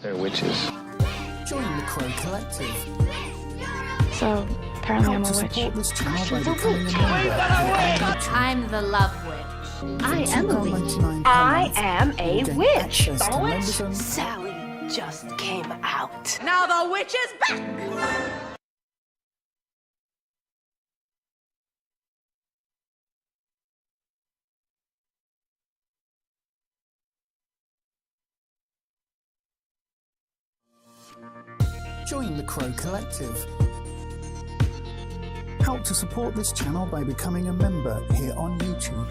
They're witches. Join the Crow Collective. So, apparently I'm a witch. Support this channel by becoming a member. I'm the love witch. I am a witch. I am a witch. Sally just came out. Now the witch is back. Join the Crow Collective. Help to support this channel by becoming a member here on YouTube.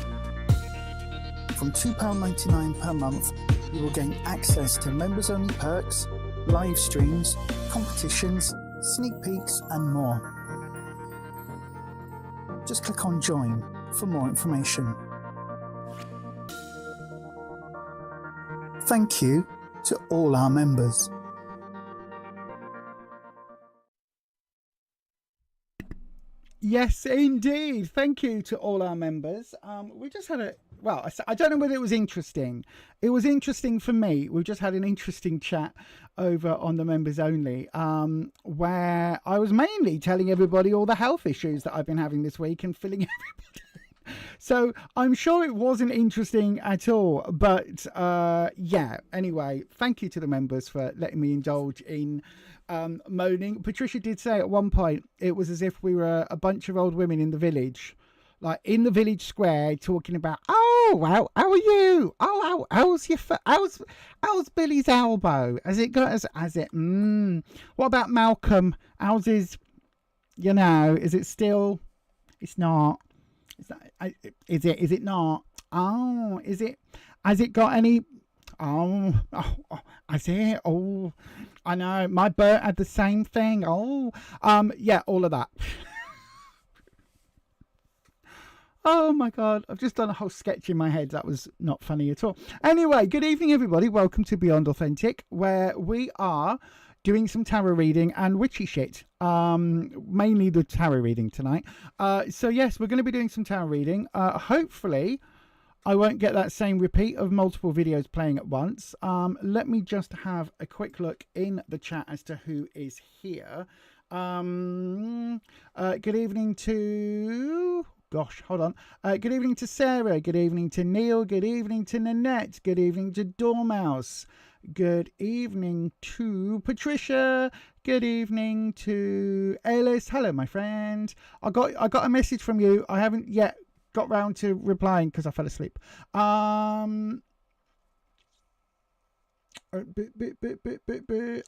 From £2.99 per month, you will gain access to members-only perks, live streams, competitions, sneak peeks, and more. Just click on Join for more information. Thank you to all our members. Yes, indeed. Thank you to all our members. We just had a, well, I don't know whether it was interesting. It was interesting for me. We just had an interesting chat over on the members only, where I was mainly telling everybody all the health issues that I've been having this week and filling everybody in. So I'm sure it wasn't interesting at all. But yeah, anyway, thank you to the members for letting me indulge in moaning. Patricia did say at one point it was as if we were a bunch of old women in the village, like in the village square, talking about, oh, how are you? Oh, how's your how's Billy's elbow? Has it got has it? What about Malcolm? How's his? You know, is it still? It's not. Is it not? Oh, is it? Has it got any? Oh, has it? Oh, I know. My Bert had the same thing. Oh, yeah, all of that. Oh my God, I've just done a whole sketch in my head. That was not funny at all. Anyway, good evening, everybody. Welcome to Beyond Authentic, where we are doing some tarot reading and witchy shit. Mainly the tarot reading tonight. So yes, we're going to be doing some tarot reading. Hopefully I won't get that same repeat of multiple videos playing at once. Let me just have a quick look in the chat as to who is here. Good evening to... Gosh, hold on. Good evening to Sarah. Good evening to Neil. Good evening to Nanette. Good evening to Dormouse. Good evening to Patricia. Good evening to Alice. Hello, my friend. I got a message from you. I haven't yet got round to replying because I fell asleep. I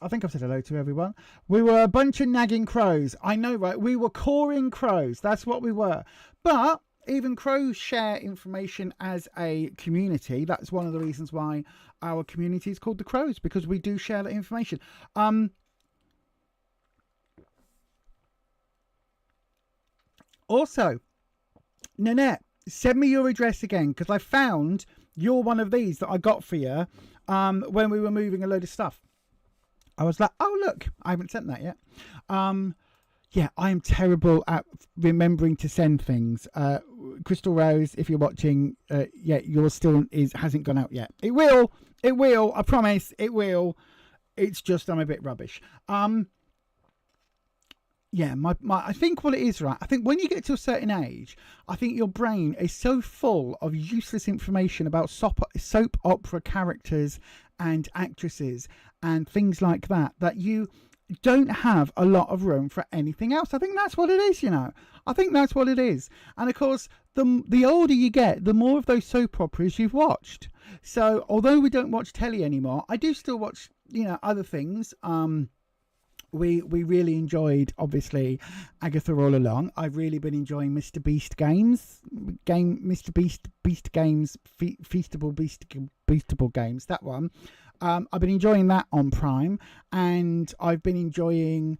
think I've said hello to everyone. We were a bunch of nagging crows. I know, right? We were cawing crows. That's what we were. But even crows share information as a community. That's one of the reasons why our community is called the Crows, because we do share that information. Also, Nanette, send me your address again, because I found you're one of these that I got for you when we were moving a load of stuff. I was like, oh, look, I haven't sent that yet. Yeah, I am terrible at remembering to send things. Crystal Rose, if you're watching, yeah, yours still hasn't gone out yet. It will, I promise, it will. It's just I'm a bit rubbish. Yeah, I think what it is, right? I think when you get to a certain age, I think your brain is so full of useless information about soap opera characters and actresses and things like that, that you don't have a lot of room for anything else. I think that's what it is, you know. I think that's what it is. And of course, the older you get, the more of those soap operas you've watched. So although we don't watch telly anymore, I do still watch, you know, other things. We really enjoyed, obviously, Agatha all along. I've really been enjoying Mr. Beast games, Mr. Beast games, Beastable games. That one. I've been enjoying that on Prime, and I've been enjoying.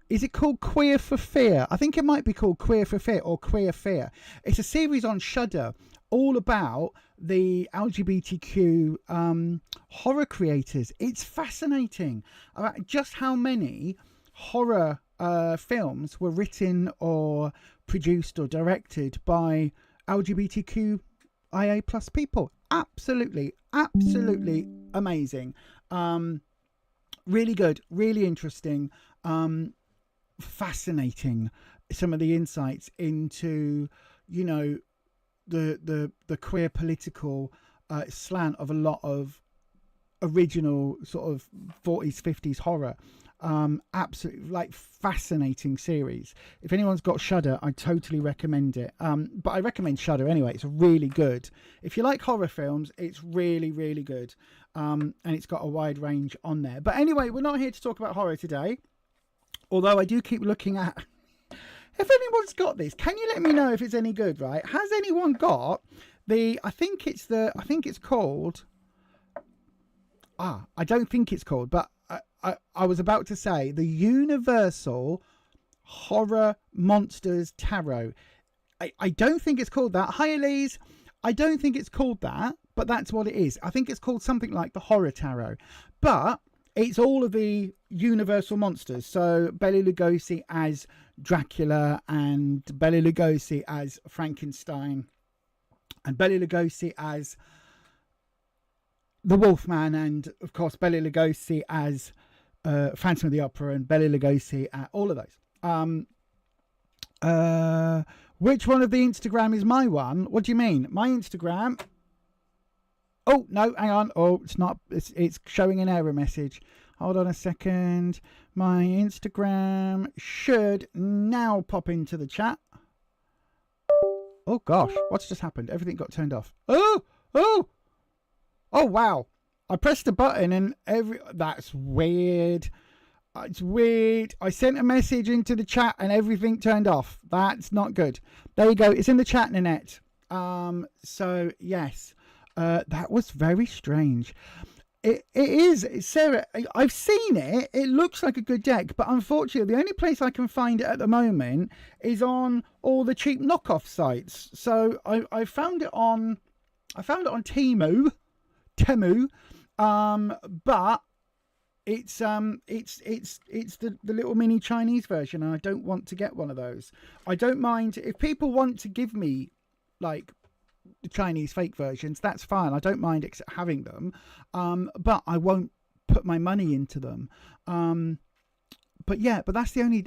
Is it called Queer for Fear? I think it might be called Queer for Fear or Queer Fear. It's a series on Shudder, all about the LGBTQ horror creators. It's fascinating about just how many horror films were written or produced or directed by LGBTQIA+ people. Absolutely amazing. Really good, really interesting, fascinating. Some of the insights into, you know, the queer political slant of a lot of original sort of 40s 50s horror. Absolutely, like, fascinating series. If anyone's got Shudder, I totally recommend it. But I recommend Shudder anyway. It's really good. If you like horror films, it's really, really good. And it's got a wide range on there. But anyway, we're not here to talk about horror today, although I do keep looking at, if anyone's got this, can you let me know if it's any good? Right, has anyone got I think it's called, I don't think it's called, but I was about to say the Universal Horror Monsters Tarot. I don't think it's called that. Hi, Elise. I don't think it's called that, but that's what it is. I think it's called something like the Horror Tarot. But it's all of the Universal monsters. So Bela Lugosi as Dracula, and Bela Lugosi as Frankenstein, and Bela Lugosi as the Wolfman, and of course Bela Lugosi as Phantom of the Opera, and Bela Lugosi at all of those. Which one of the Instagram is my one? What do you mean? My Instagram? Oh no, hang on. Oh, it's not. It's showing an error message. Hold on a second. My Instagram should now pop into the chat. Oh gosh, what's just happened? Everything got turned off. Oh wow. I pressed a button and that's weird. It's weird. I sent a message into the chat and everything turned off. That's not good. There you go. It's in the chat, Nanette. So yes, that was very strange. It is, Sarah. I've seen it. It looks like a good deck, but unfortunately, the only place I can find it at the moment is on all the cheap knockoff sites. So I found it on Temu, but it's the little mini Chinese version, and I don't want to get one of those. I don't mind if people want to give me like the Chinese fake versions, that's fine. I don't mind having them, but I won't put my money into them. But that's the only.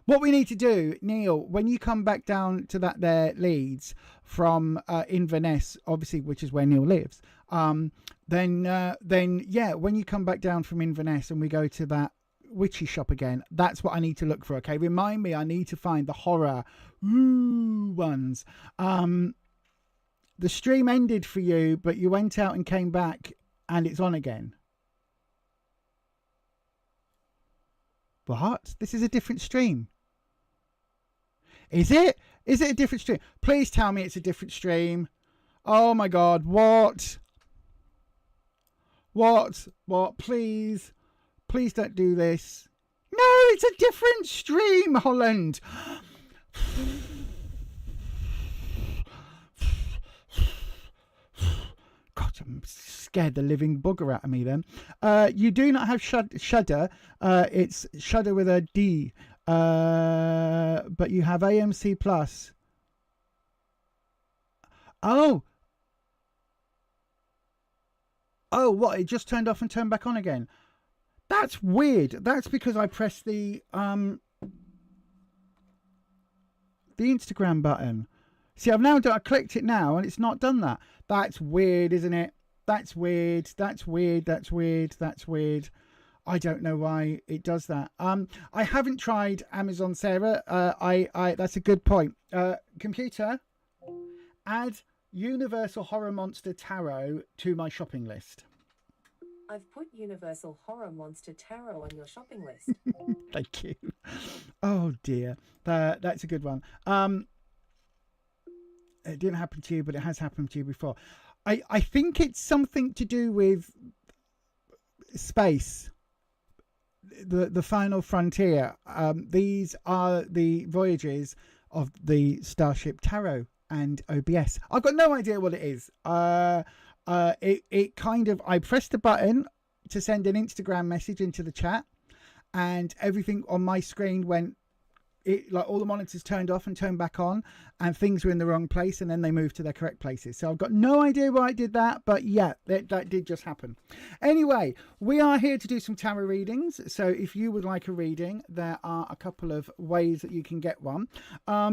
What we need to do, Neil, when you come back down to that there Leeds from Inverness, obviously, which is where Neil lives, then when you come back down from Inverness and we go to that witchy shop again, that's what I need to look for. Okay, remind me, I need to find the horror ones. The stream ended for you, but you went out and came back and it's on again. What? This is a different stream. Is it a different stream? Please tell me it's a different stream. Oh my god, what please don't do this. No, it's a different stream, Holland. God, I'm scared the living bugger out of me then. You do not have Shudder. It's Shudder with a D. But you have AMC Plus. Oh, what? It just turned off and turned back on again. That's weird. That's because I pressed the Instagram button. See, I clicked it now and it's not done that. That's weird, isn't it? That's weird. I don't know why it does that. I haven't tried Amazon, Sarah. That's a good point. Computer, add Universal Horror Monster Tarot to my shopping list. I've put Universal Horror Monster Tarot on your shopping list. Thank you. Oh dear. That's a good one. It didn't happen to you, but it has happened to you before. I think it's something to do with space. The final frontier. These are the voyages of the Starship Tarot and OBS. I've got no idea what it is. It kind of, I pressed the button to send an Instagram message into the chat and everything on my screen went like all the monitors turned off and turned back on, and things were in the wrong place, and then they moved to their correct places. So I've got no idea why it did that, but yeah, that did just happen. Anyway, we are here to do some tarot readings. So if you would like a reading, there are a couple of ways that you can get one.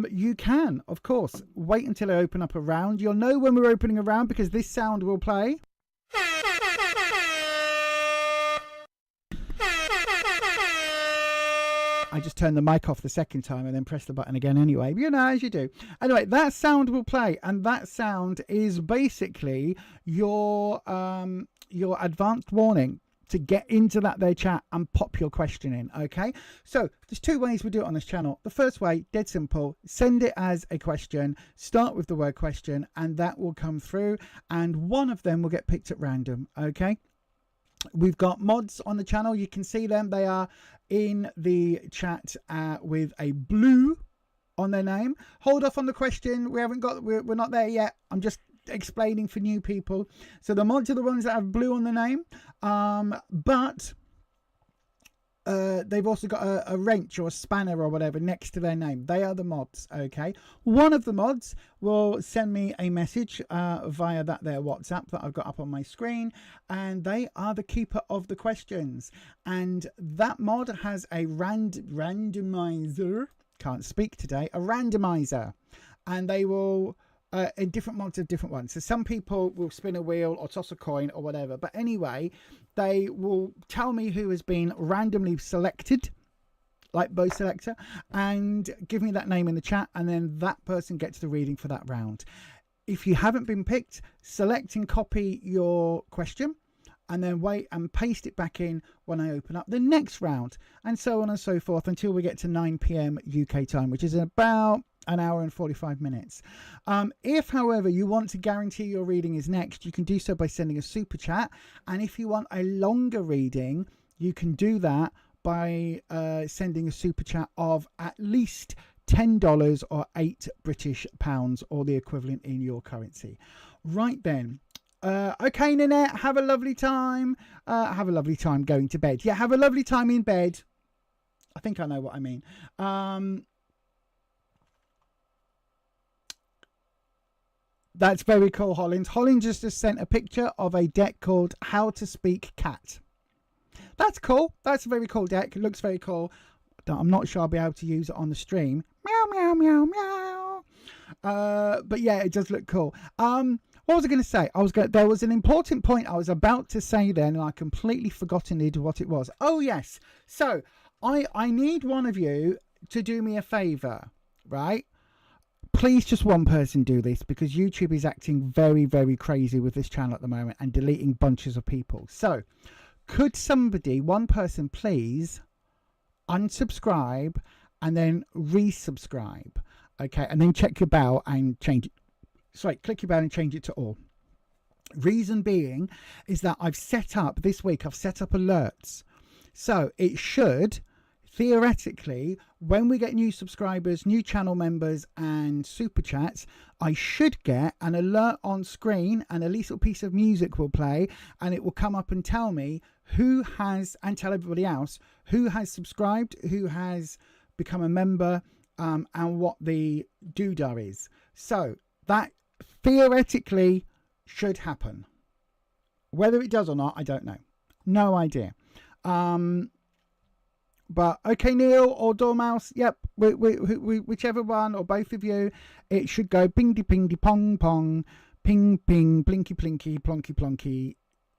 You can, of course, wait until I open up a round. You'll know when we're opening a round because this sound will play. I just turned the mic off the second time and then pressed the button again anyway. You know, as you do. Anyway, that sound will play, and that sound is basically your advanced warning to get into that there chat and pop your question in. Okay, so there's two ways we do it on this channel. The first way, dead simple, send it as a question, start with the word question, and that will come through, and one of them will get picked at random. Okay, we've got mods on the channel. You can see them. They are in the chat with a blue on their name. Hold off on the question. We're not there yet. I'm just explaining for new people. So the mods are the ones that have blue on the name, but they've also got a wrench or a spanner or whatever next to their name. They are the mods. Okay, one of the mods will send me a message via that their WhatsApp that I've got up on my screen, and they are the keeper of the questions, and that mod has a randomizer. Can't speak today. A randomizer, and they will in different mods of different ones. So some people will spin a wheel or toss a coin or whatever, but anyway, they will tell me who has been randomly selected, like Bo Selector, and give me that name in the chat, and then that person gets the reading for that round. If you haven't been picked, select and copy your question, and then wait and paste it back in when I open up the next round, and so on and so forth until we get to 9 p.m. UK time, which is about an hour and 45 minutes. If, however, you want to guarantee your reading is next, you can do so by sending a super chat. And if you want a longer reading, you can do that by sending a super chat of at least $10 or £8 or the equivalent in your currency. Right then. Okay, Nanette, have a lovely time. Have a lovely time going to bed. Yeah, have a lovely time in bed. I think I know what I mean. That's very cool, Hollins. Hollins just sent a picture of a deck called How to Speak Cat. That's cool. That's a very cool deck. It looks very cool. I'm not sure I'll be able to use it on the stream. Meow, meow, meow, meow. But yeah, it does look cool. What was I going to say? There was an important point I was about to say then, and I completely forgotten what it was. Oh, yes. So I need one of you to do me a favor, right? Please, just one person do this, because YouTube is acting very, very crazy with this channel at the moment and deleting bunches of people. So could somebody, one person, please unsubscribe and then resubscribe? Okay, and then check your bell and change it. Sorry, click your bell and change it to all. Reason being is that I've set up this week, I've set up alerts. So it should, theoretically, when we get new subscribers, new channel members and super chats, I should get an alert on screen, and a little piece of music will play, and it will come up and tell me who has, and tell everybody else who has subscribed, who has become a member, and what the doodah is. So that theoretically should happen. Whether it does or not, I don't know. No idea. But okay, Neil or Dormouse, yep, whichever one, or both of you, it should go ping-de ping-de pong pong, ping ping, blinky blinky, plonky plonky,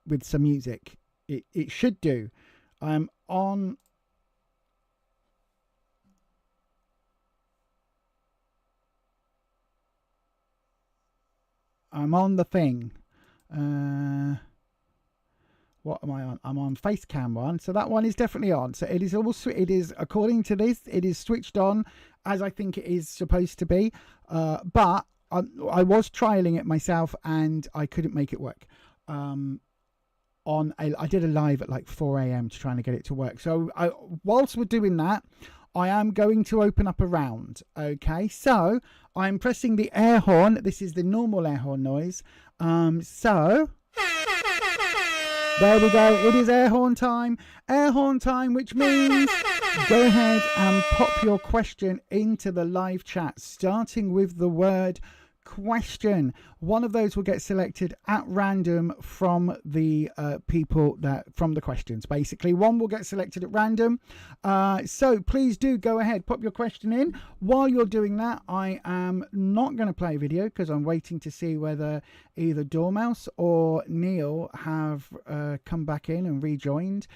with some music. It should do. I'm on the thing. What am I on? I'm on face cam one, so that one is definitely on. So it is also, it is, according to this, it is switched on as I think it is supposed to be. But I was trialing it myself and I couldn't make it work. I did a live at like 4 a.m. to trying to get it to work. So whilst we're doing that, I am going to open up a round. Okay, so I'm pressing the air horn. This is the normal air horn noise. So There we go. It is air horn time. Air horn time, which means go ahead and pop your question into the live chat, starting with the word question. One of those will get selected at random from the people from the questions. Basically, one will get selected at random. So please do go ahead, pop your question in. While you're doing that, I am not going to play a video because I'm waiting to see whether either Dormouse or Neil have come back in and rejoined.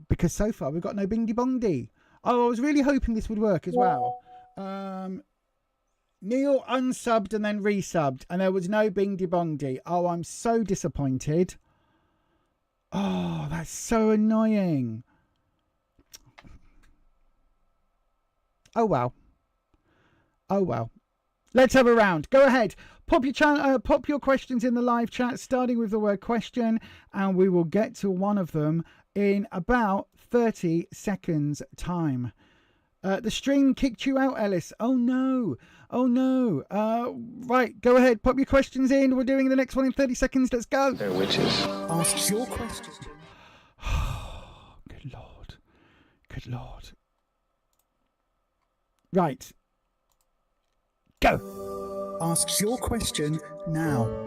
Because so far we've got no Bingdy Bongdy. Oh, I was really hoping this would work as well. Neil unsubbed and then resubbed, and there was no Bingdy Bongdy. Oh, I'm so disappointed. Oh, that's so annoying. Oh, well. Oh, well. Let's have a round. Go ahead. Pop your questions in the live chat, starting with the word question, and we will get to one of them in about 30 seconds time. The stream kicked you out, Ellis. Oh no. Oh no. Right, go ahead, pop your questions in. We're doing the next one in 30 seconds. Let's go. They're witches. Ask your question. Good Lord. Good Lord. Right. Go. Ask your question now.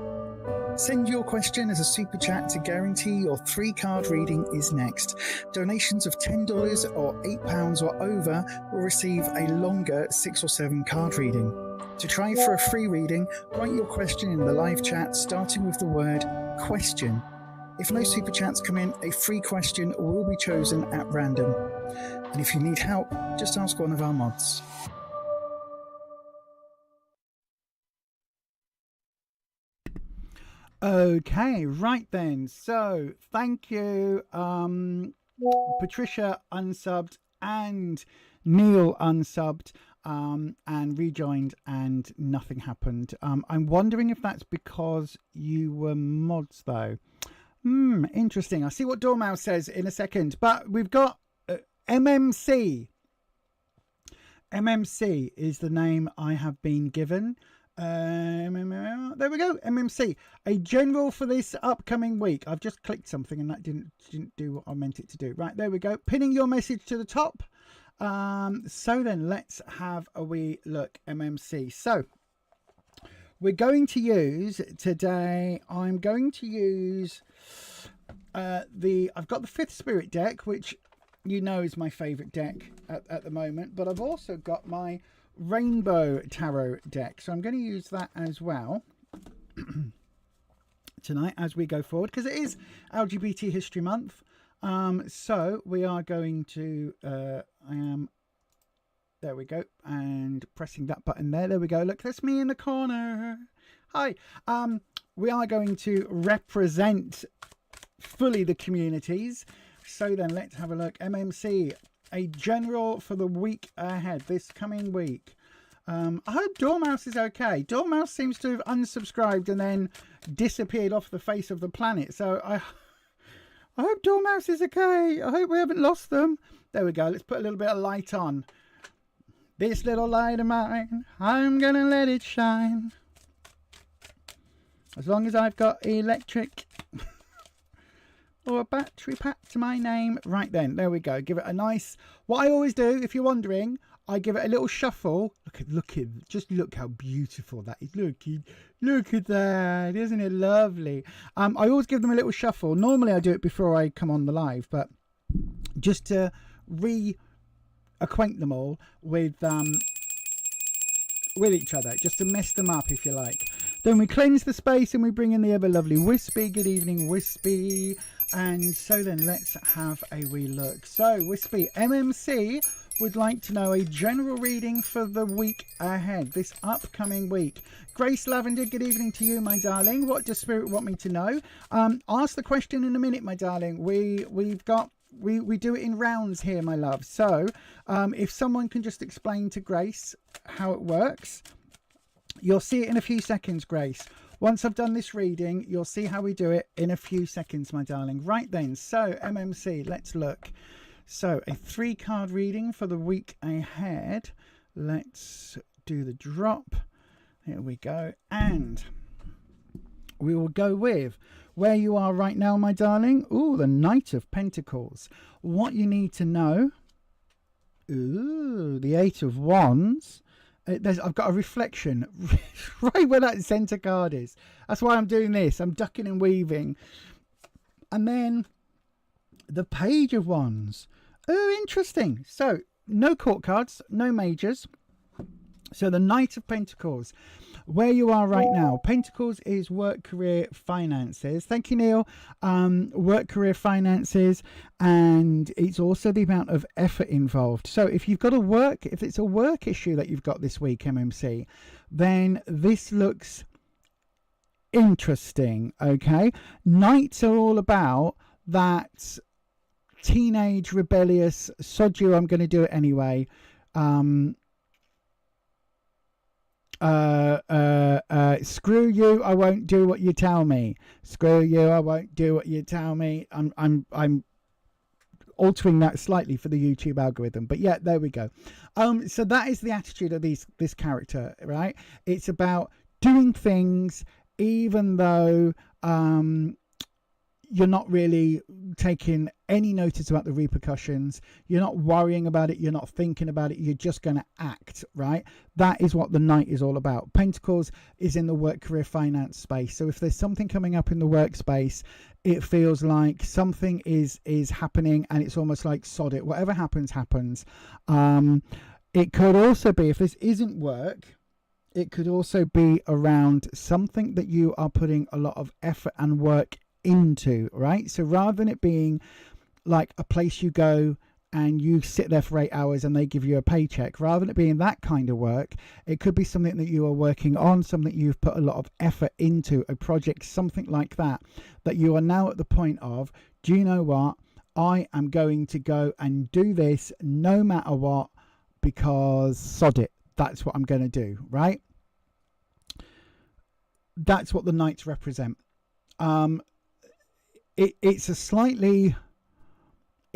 Send your question as a super chat to guarantee your 3-card reading is next. Donations of $10 or £8 or over will receive a longer 6 or 7 card reading. To try for a free reading, write your question in the live chat starting with the word question. If no super chats come in, a free question will be chosen at random. And if you need help, just ask one of our mods. Okay, right then. So thank you, Patricia unsubbed and Neil unsubbed and rejoined, and nothing happened. I'm wondering if that's because you were mods though. Interesting. I'll see what Dormouse says in a second. But we've got MMC. MMC is the name I have been given. There we go. MMC, a general for this upcoming week. I've just clicked something and that didn't do what I meant it to do. Right, there we go. Pinning your message to the top. So then let's have a wee look. MMC. So we're going to use today. I'm going to use I've got the Fifth Spirit deck, which you know is my favorite deck at the moment, but I've also got my Rainbow Tarot deck, so I'm going to use that as well tonight as we go forward, because it is LGBT History Month. So we are going to there we go, and pressing that button there we go. Look, that's me in the corner. Hi. We are going to represent fully the communities. So then let's have a look. MMC, a general for the week ahead, this coming week. I hope Dormouse is okay. Dormouse seems to have unsubscribed and then disappeared off the face of the planet. So I hope Dormouse is okay. I hope we haven't lost them. There we go. Let's put a little bit of light on. This little light of mine, I'm going to let it shine. As long as I've got electric or a battery pack to my name. Right then, there we go. Give it a nice, what I always do, if you're wondering, I give it a little shuffle. Just look how beautiful that is. Look at that. Isn't it lovely? I always give them a little shuffle. Normally I do it before I come on the live, but just to reacquaint them all with each other, just to mess them up, if you like. Then we cleanse the space and we bring in the ever lovely Wispy. Good evening, Wispy. And so then let's have a wee look. So Wispy, MMC would like to know a general reading for the week ahead, this upcoming week. Grace Lavender, good evening to you, my darling. What does Spirit want me to know? Ask the question in a minute, my darling. We do it in rounds here, my love. So if someone can just explain to Grace how it works, you'll see it in a few seconds, Grace. Once I've done this reading, you'll see how we do it in a few seconds, my darling. Right then, so MMC, let's look. So a 3-card reading for the week ahead. Let's do the drop. Here we go. And we will go with where you are right now, my darling. Ooh, the Knight of Pentacles. What you need to know. Ooh, the Eight of Wands. I've got a reflection right where that center card is. That's why I'm doing this. I'm ducking and weaving. And then the Page of Wands. Oh, interesting. So no court cards, no majors. So the Knight of Pentacles, where you are right now. Pentacles is work, career, finances. Thank you, Neil. Work, career, finances, and it's also the amount of effort involved. So if you've got if it's a work issue that you've got this week, MMC, then this looks interesting. Okay, Knights are all about that teenage rebellious sod you, I'm going to do it anyway. Screw you, I won't do what you tell me. Screw you, I won't do what you tell me. I'm altering that slightly for the YouTube algorithm, but yeah, there we go. So that is the attitude of this character, right? It's about doing things even though you're not really taking any notice about the repercussions. You're not worrying about it. You're not thinking about it. You're just going to act, right? That is what the Knight is all about. Pentacles is in the work, career, finance space. So if there's something coming up in the workspace, it feels like something is happening and it's almost like sod it. Whatever happens, happens. It could also be, if this isn't work, it could also be around something that you are putting a lot of effort and work into, right? So rather than it being like a place you go and you sit there for 8 hours and they give you a paycheck, rather than it being that kind of work, it could be something that you are working on, something you've put a lot of effort into, a project, something like that, that you are now at the point of, do you know what? I am going to go and do this no matter what, because sod it. That's what I'm going to do, right? That's what the Knights represent. It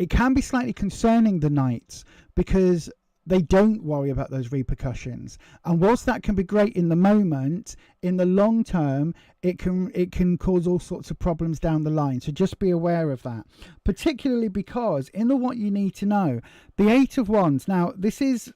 can be slightly concerning, the Knights, because they don't worry about those repercussions. And whilst that can be great in the moment, in the long term, it can cause all sorts of problems down the line. So just be aware of that, particularly because in the what you need to know, the Eight of Wands. Now, this is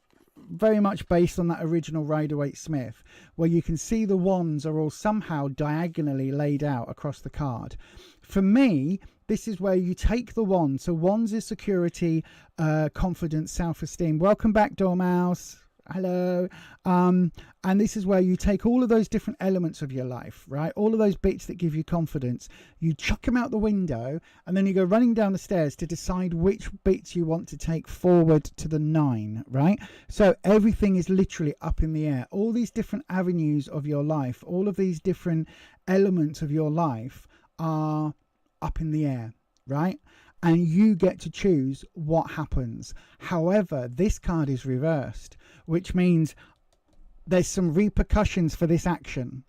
very much based on that original Rider-Waite-Smith, where you can see the wands are all somehow diagonally laid out across the card. For me, this is where you take the wands. So wands is security, confidence, self-esteem. Welcome back, Dormouse. Hello. And this is where you take all of those different elements of your life, right? All of those bits that give you confidence. You chuck them out the window and then you go running down the stairs to decide which bits you want to take forward to the 9, right? So everything is literally up in the air. All these different avenues of your life, all of these different elements of your life are up in the air, right? And you get to choose what happens. However, this card is reversed, which means there's some repercussions for this action,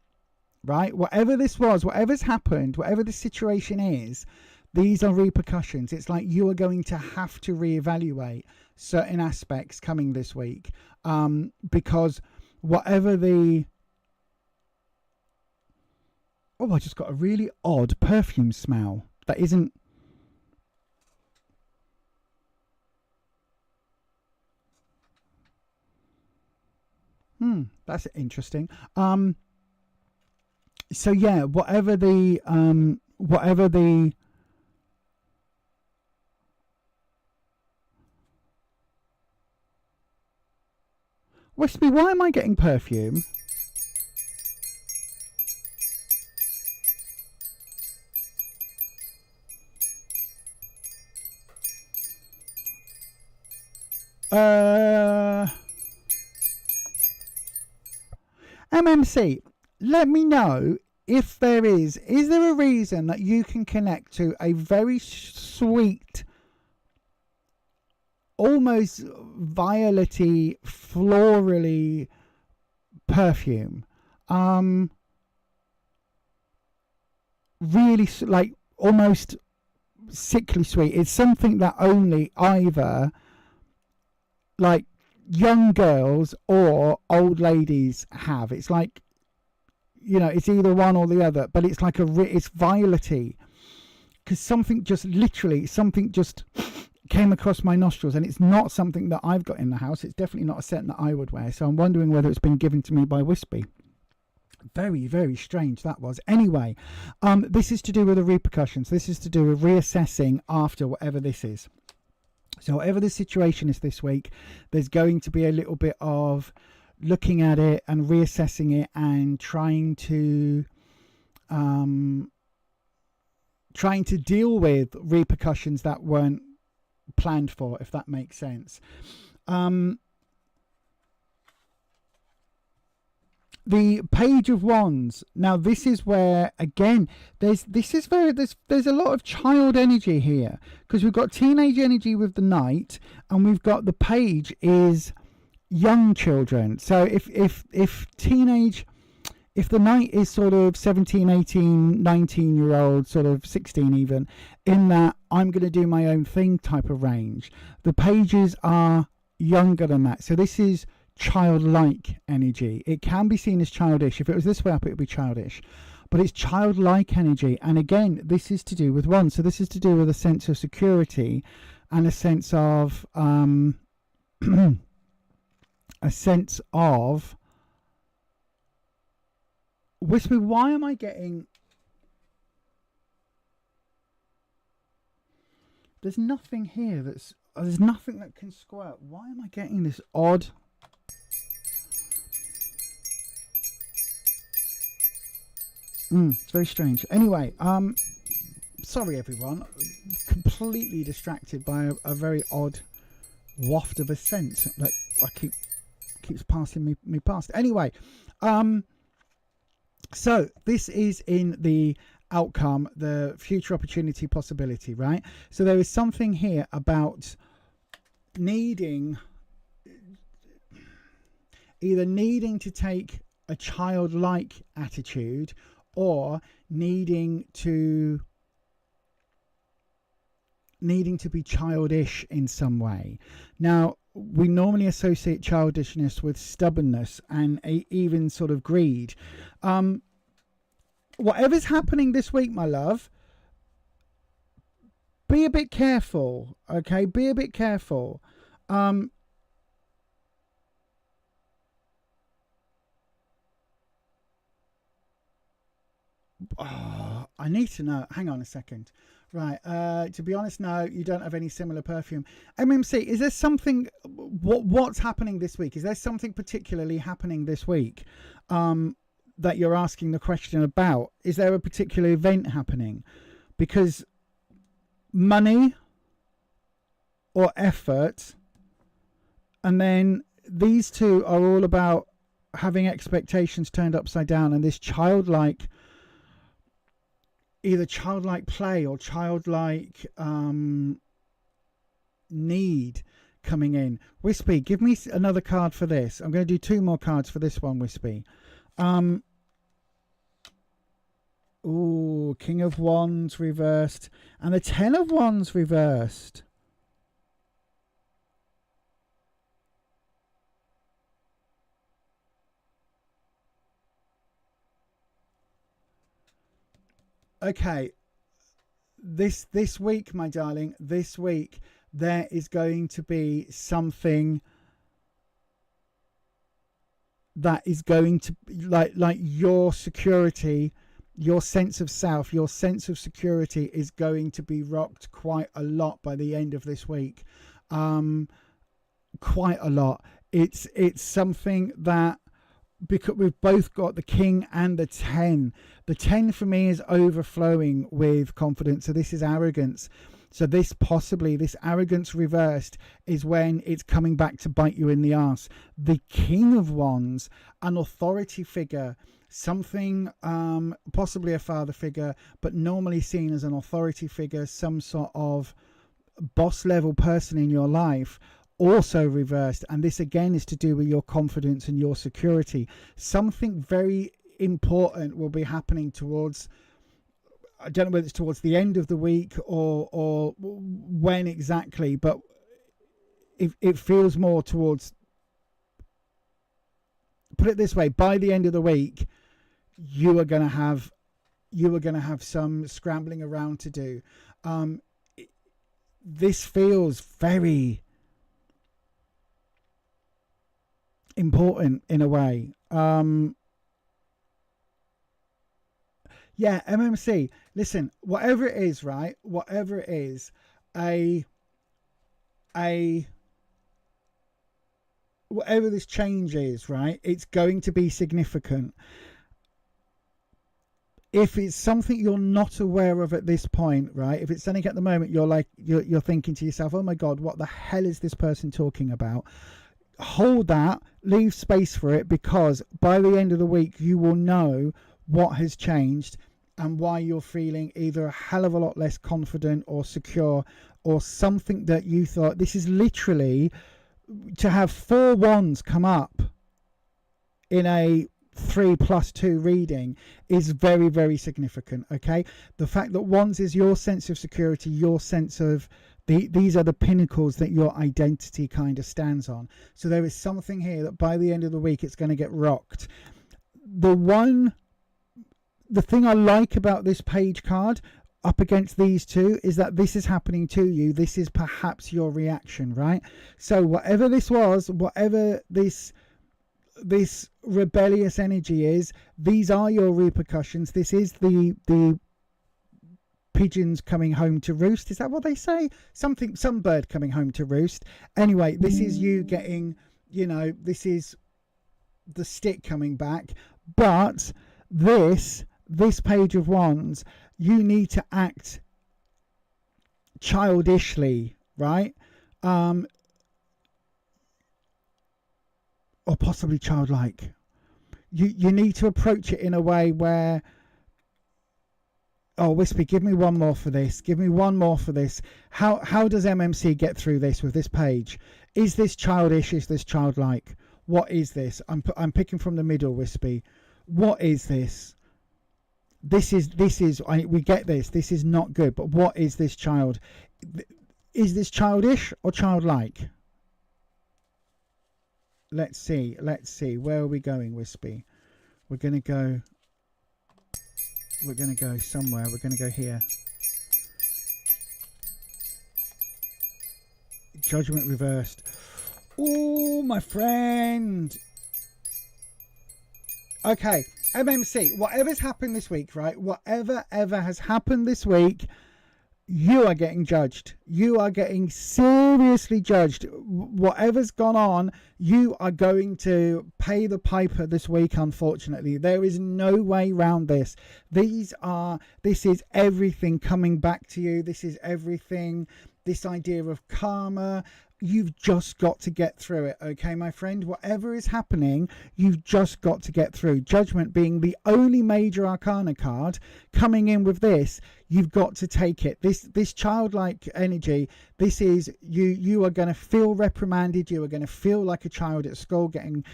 right? Whatever this was, whatever's happened, whatever the situation is, these are repercussions. It's like you are going to have to reevaluate certain aspects coming this week, because whatever the... Oh, I just got a really odd perfume smell that isn't... That's interesting. So yeah, whatever the Wispy, why am I getting perfume? MMC, let me know if there is there a reason that you can connect to a very sweet, almost violet-y, florally perfume? Really, like, almost sickly sweet. It's something that only either, like, young girls or old ladies have. It's like it's either one or the other, but it's like it's violety, because something just came across my nostrils, and it's not something that I've got in the house. It's definitely not a scent that I would wear, so I'm wondering whether it's been given to me by Wispy. Very, very strange that was. Anyway, this is to do with the repercussions. This is to do with reassessing after whatever this is. So whatever the situation is this week, there's going to be a little bit of looking at it and reassessing it and trying to deal with repercussions that weren't planned for, if that makes sense. The Page of Wands. Now this is where, again, there's a lot of child energy here, because we've got teenage energy with the Knight, and we've got the Page is young children. So if the Knight is sort of 17, 18, 19-year-old, sort of 16 even, in that I'm going to do my own thing type of range, the Pages are younger than that. So this is childlike energy. It can be seen as childish. If it was this way up, it would be childish. But it's childlike energy. And again, this is to do with one. So this is to do with a sense of security and a sense of... Whisper, why am I getting... There's nothing here that's... There's nothing that can squirt. Why am I getting this odd... It's very strange. Anyway, sorry everyone. Completely distracted by a very odd waft of a scent that keeps passing me past. Anyway, so this is in the outcome, the future opportunity possibility, right? So there is something here about either needing to take a childlike attitude or needing to be childish in some way. Now, we normally associate childishness with stubbornness and even sort of greed. Whatever's happening this week, my love, be a bit careful, okay? Be a bit careful. I need to know. Hang on a second. Right. To be honest, no, you don't have any similar perfume. MMC, is there something... What's happening this week? Is there something particularly happening this week that you're asking the question about? Is there a particular event happening? Because money or effort, and then these two are all about having expectations turned upside down, and this childlike... either childlike play or childlike need coming in. Wispy, give me another card for this. I'm going to do 2 more cards for this one, Wispy. Ooh, King of Wands reversed. And the 10 of Wands reversed. Okay, this week, my darling, this week there is going to be something that is going to like your security, your sense of self, your sense of security is going to be rocked quite a lot by the end of this week. Quite a lot. It's something that, because we've both got the King and the 10. The 10 for me is overflowing with confidence. So this is arrogance. So this arrogance reversed is when it's coming back to bite you in the arse. The King of Wands, an authority figure, something, possibly a father figure, but normally seen as an authority figure, some sort of boss level person in your life, also reversed. And this again is to do with your confidence and your security. Something very important will be happening towards, I don't know whether it's towards the end of the week or when exactly, but it feels more towards, put it this way, by the end of the week you are going to have some scrambling around to do. This feels very important in a way. Yeah, MMC, listen, whatever it is, right? Whatever it is, whatever this change is, right? It's going to be significant. If it's something you're not aware of at this point, right? If it's something at the moment you're thinking to yourself, oh my God, what the hell is this person talking about? Hold that, leave space for it, because by the end of the week, you will know what has changed and why you're feeling either a hell of a lot less confident or secure, or something that you thought. This is literally, to have 4 wands come up in a 3+2 reading is very, very significant. Okay, the fact that wands is your sense of security, your sense of these are the pinnacles that your identity kind of stands on. So there is something here that by the end of the week it's going to get rocked. The thing I like about this page card up against these two is that this is happening to you. This is perhaps your reaction, right? So whatever this was, whatever this rebellious energy is, these are your repercussions. This is the pigeons coming home to roost. Is that what they say? Some bird coming home to roost. Anyway, this is you getting, this is the stick coming back. But this page of wands, you need to act childishly, right? Or possibly childlike. You need to approach it in a way where, oh, Wispy, give me one more for this. Give me one more for this. How does MMC get through this with this page? Is this childish? Is this childlike? What is this? I'm picking from the middle, Wispy. What is this? This is we get this. This is not good. But what is this child? Is this childish or childlike? Let's see. Where are we going, Wispy? We're going to go somewhere. We're going to go here. Judgment reversed. Oh, my friend. Okay, MMC, whatever's happened this week, right? Whatever ever has happened this week, you are getting judged. You are getting seriously judged. Whatever's gone on, you are going to pay the piper this week, unfortunately. There is no way around this. This is everything coming back to you. This is everything, this idea of karma. You've just got to get through it, okay, my friend? Whatever is happening, you've just got to get through. Judgment being the only major arcana card coming in with this, you've got to take it. This childlike energy, this is you are going to feel reprimanded. You are going to feel like a child at school getting,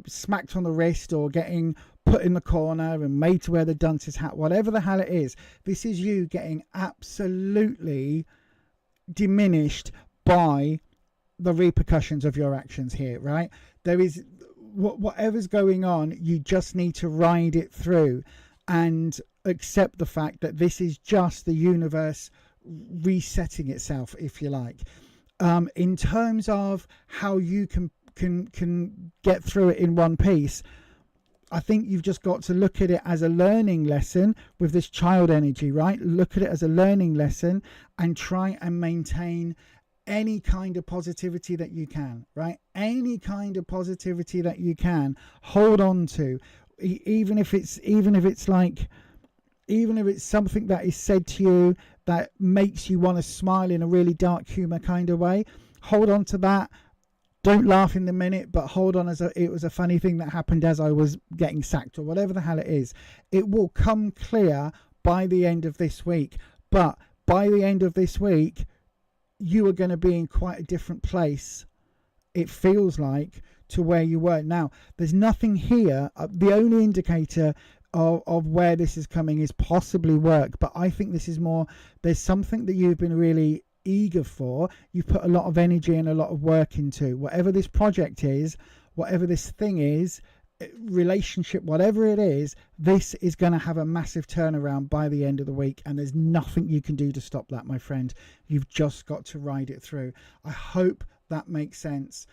smacked on the wrist or getting put in the corner and made to wear the dunce's hat, whatever the hell it is. This is you getting absolutely diminished by the repercussions of your actions here, right? There is whatever's going on, you just need to ride it through and accept the fact that this is just the universe resetting itself, if you like. In terms of how you can get through it in one piece, I think you've just got to look at it as a learning lesson with this child energy, right? Look at it as a learning lesson and try and maintain any kind of positivity that you can, right? Any kind of positivity that you can hold on to, even if it's something that is said to you that makes you want to smile in a really dark humor kind of way. Hold on to that. Don't laugh in the minute, but hold on as it was a funny thing that happened as I was getting sacked or whatever the hell it is. It will come clear by the end of this week. But by the end of this week, you are going to be in quite a different place, it feels like, to where you were. Now, there's nothing here. The only indicator of where this is coming is possibly work. But I think this is more, there's something that you've been really eager for. You've put a lot of energy and a lot of work into. Whatever this project is, whatever this thing is, relationship, whatever it is, this is going to have a massive turnaround by the end of the week, and there's nothing you can do to stop that, my friend. You've just got to ride it through. I hope that makes sense.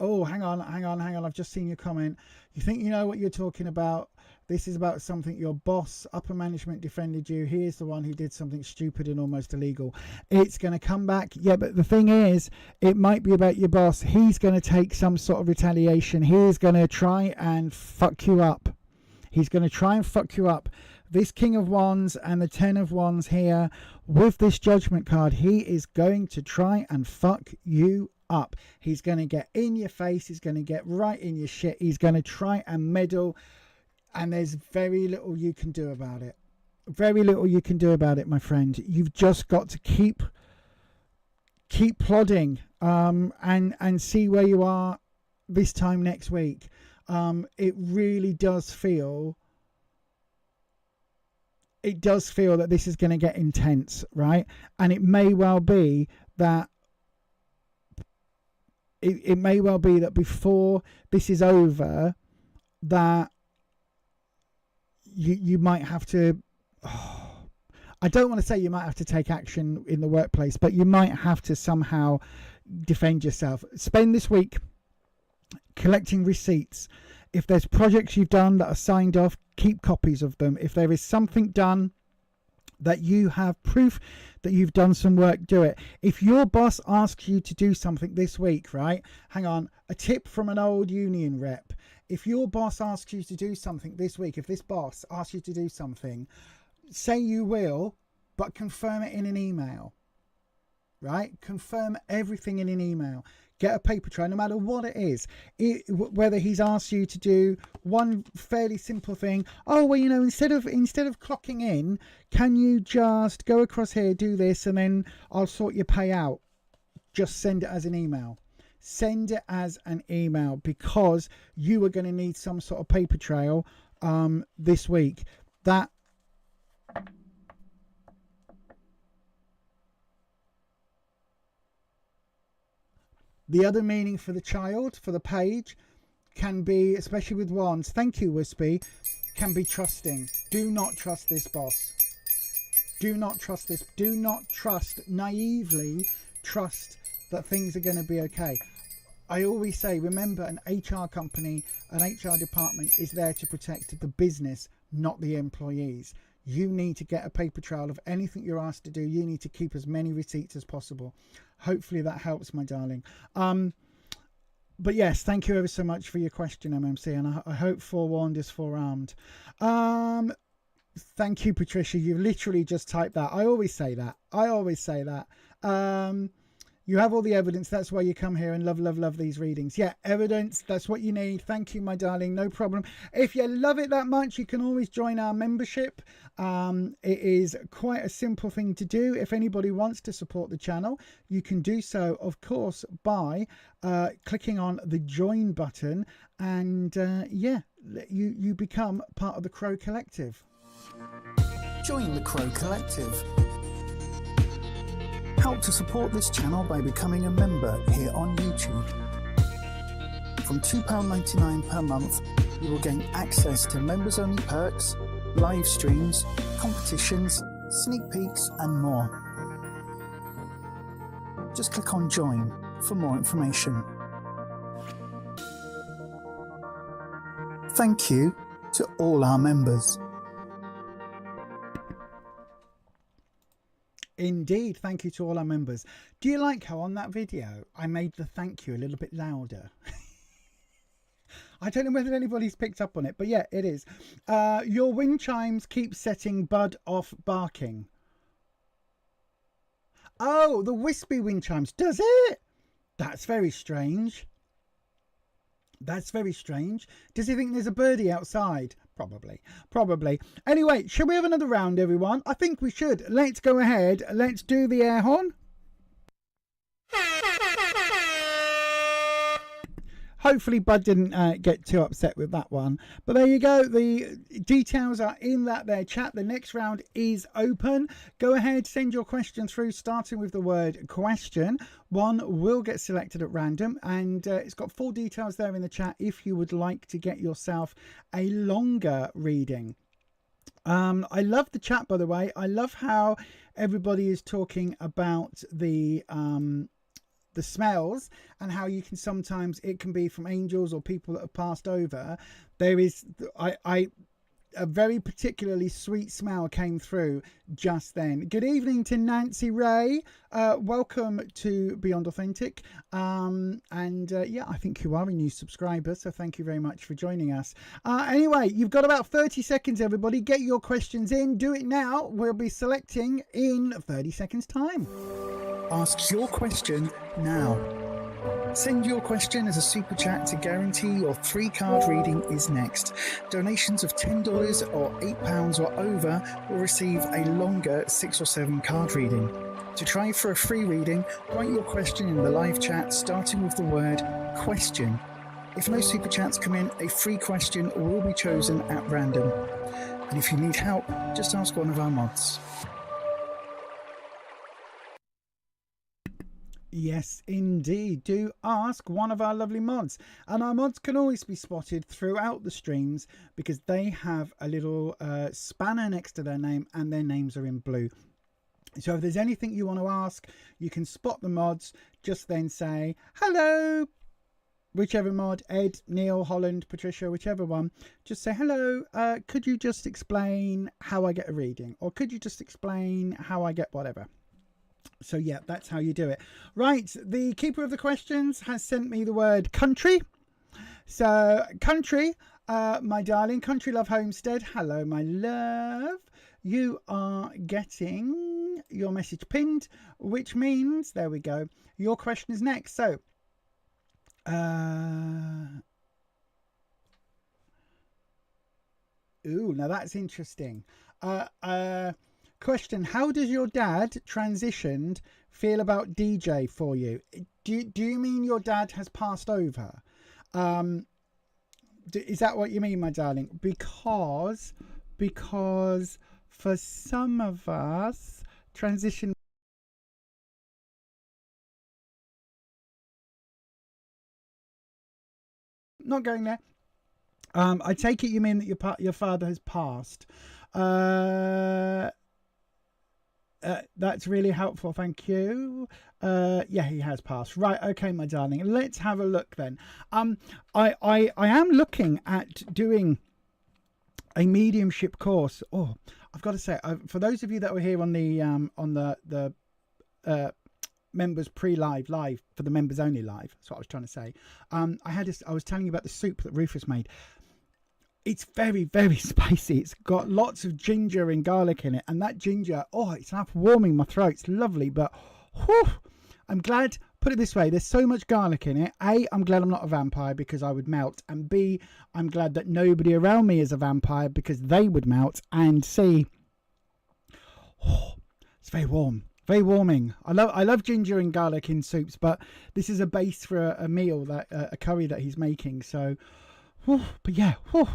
Oh, hang on. I've just seen your comment. You think you know what you're talking about. This is about something your boss, upper management defended you. He is the one who did something stupid and almost illegal. It's going to come back. Yeah, but the thing is, it might be about your boss. He's going to take some sort of retaliation. He is going to try and fuck you up. He's going to try and fuck you up. This King of Wands and the Ten of Wands here with this Judgment card, he is going to try and fuck you up. He's going to get in your face. He's going to get right in your shit. He's going to try and meddle, and there's very little you can do about it. Very little you can do about it, my friend. You've just got to keep plodding, and see where you are this time next week. It really does feel that this is going to get intense, right? And it may well be that it may well be that before this is over, that you might have to, I don't want to say you might have to take action in the workplace, but you might have to somehow defend yourself. Spend this week collecting receipts. If there's projects you've done that are signed off, keep copies of them. If there is something done that you have proof that you've done some work, do it. If your boss asks you to do something this week, right? Hang on, a tip from an old union rep. If your boss asks you to do something this week, if this boss asks you to do something, say you will, but confirm it in an email, right? Confirm everything in an email. Get a paper trail, no matter what it is. Whether he's asked you to do one fairly simple thing. Oh, well, you know, instead of clocking in, can you just go across here, do this, and then I'll sort your pay out. Just send it as an email. Send it as an email, because you are going to need some sort of paper trail this week. The other meaning for the child, for the page, can be, especially with wands, thank you, Wispy, can be trusting. Do not trust this boss. Do not trust this. Do not trust, naively trust that things are going to be okay. I always say, remember, an HR company, an HR department is there to protect the business, not the employees. You need to get a paper trail of anything you're asked to do. You need to keep as many receipts as possible. Hopefully that helps, my darling. But yes, thank you ever so much for your question, MMC, and I hope forewarned is forearmed. Thank you, Patricia. You literally just typed that. I always say that. You have all the evidence. That's why you come here and love these readings. Yeah, evidence. That's what you need. Thank you, my darling. No problem. If you love it that much, you can always join our membership. It is quite a simple thing to do. If anybody wants to support the channel, you can do so, of course, by clicking on the join button, and yeah, you become part of the Crow Collective. Join the Crow Collective. Help to support this channel by becoming a member here on YouTube. From £2.99 per month, you will gain access to members-only perks, live streams, competitions, sneak peeks and more. Just click on Join for more information. Thank you to all our members. Indeed, thank you to all our members. Do you like how on that video I made the thank you a little bit louder? I don't know whether anybody's picked up on it, but yeah, it is. Your wind chimes keep setting Bud off barking. Oh, the wispy wind chimes. Does it? That's very strange. That's very strange. Does he think there's a birdie outside? Probably. Anyway, shall we have another round, everyone? I think we should. Let's go ahead. Let's do the air horn. Hopefully Bud didn't get too upset with that one. But there you go. The details are in that there chat. The next round is open. Go ahead, send your question through, starting with the word question. One will get selected at random, and it's got full details there in the chat if you would like to get yourself a longer reading. I love the chat, by the way. I love how everybody is talking about the smells and how you can sometimes, it can be from angels or people that have passed over. There is a very particularly sweet smell came through just then. Good evening to Nancy Ray. Welcome to Beyond Authentic. Yeah, I think you are a new subscriber, so thank you very much for joining us. Anyway, you've got about 30 seconds, everybody. Get your questions in. Do it now. We'll be selecting in 30 seconds time. Ask your question now. Send your question as a super chat to guarantee your 3-card reading is next. Donations of $10 or £8 or over will receive a longer 6 or 7 card reading. To try for a free reading, write your question in the live chat starting with the word question. If no super chats come in, a free question will be chosen at random. And if you need help, just ask one of our mods. Yes, indeed. Do ask one of our lovely mods. And our mods can always be spotted throughout the streams because they have a little spanner next to their name and their names are in blue. So if there's anything you want to ask, you can spot the mods. Just then say, hello, whichever mod, Ed, Neil, Holland, Patricia, whichever one. Just say, hello, could you just explain how I get a reading? Or could you just explain how I get whatever? So yeah, that's how you do it. Right, the keeper of the questions has sent me the word country. So country, my darling, Country Love Homestead, hello my love. You are getting your message pinned, which means, there we go, your question is next. So ooh, now that's interesting. Question: how does your dad transitioned feel about DJ for you? Do you mean your dad has passed over? Is that what you mean, my darling? Because for some of us, transition. Not going there. I take it you mean that your father has passed. That's really helpful, thank you. Yeah, he has passed. Right, okay, my darling, let's have a look then. I am looking at doing a mediumship course. Oh, I've got to say, for those of you that were here on the members pre-live for the members only live, that's what I was trying to say. I was telling you about the soup that Rufus made. It's very, very spicy. It's got lots of ginger and garlic in it. And that ginger, oh, it's now warming my throat. It's lovely. But whew, I'm glad, put it this way, there's so much garlic in it. A, I'm glad I'm not a vampire because I would melt. And B, I'm glad that nobody around me is a vampire because they would melt. And C, oh, it's very warm. Very warming. I love ginger and garlic in soups. But this is a base for a meal, that a curry that he's making. So, whew, but yeah, whew.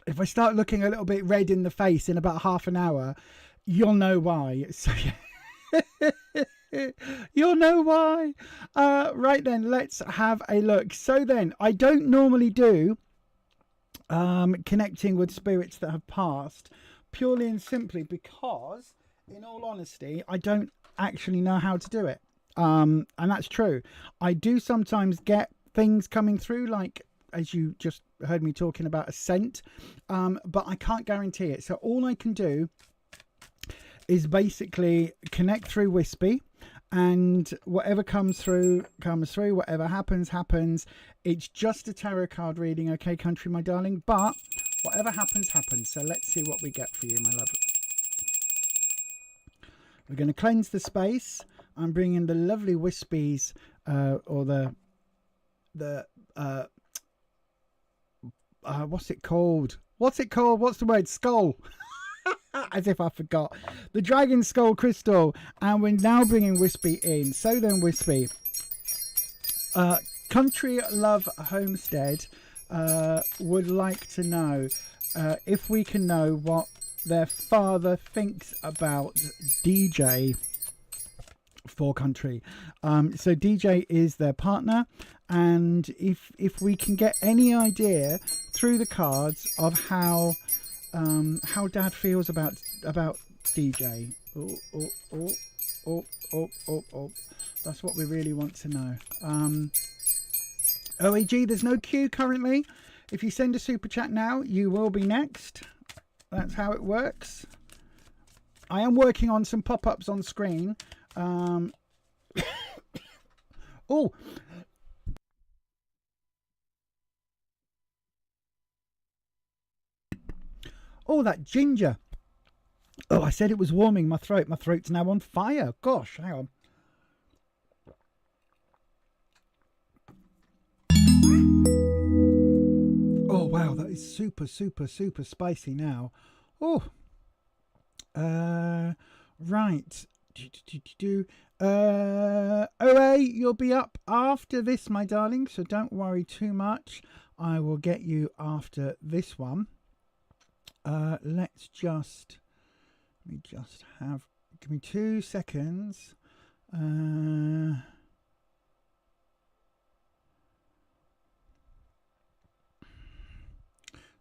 If I start looking a little bit red in the face in about half an hour, you'll know why. So yeah. You'll know why. Right then, let's have a look. So then, I don't normally do connecting with spirits that have passed, purely and simply because, in all honesty, I don't actually know how to do it. And that's true. I do sometimes get things coming through, like, as you just heard me talking about, a scent, but I can't guarantee it. So all I can do is basically connect through Wispy, and whatever comes through, whatever happens. It's just a tarot card reading, okay, Country, my darling, but whatever happens. So let's see what we get for you, my love. We're going to cleanse the space. I'm bringing the lovely Wispies, or the what's it called? What's the word? Skull. As if I forgot. The dragon skull crystal. And we're now bringing Wispy in. So then, Wispy, Country Love Homestead would like to know if we can know what their father thinks about DJ for Country. So DJ is their partner, and if we can get any idea through the cards of how Dad feels about DJ. Oh. That's what we really want to know. OAG, there's no queue currently. If you send a super chat now, you will be next. That's how it works. I am working on some pop-ups on screen. Oh. Oh, that ginger. Oh, I said it was warming my throat. My throat's now on fire. Gosh, hang on. Oh, wow, that is super, super, super spicy now. Oh. Right. OA, you'll be up after this, my darling, so don't worry too much. I will get you after this one. Let's just... Let me just have... Give me 2 seconds.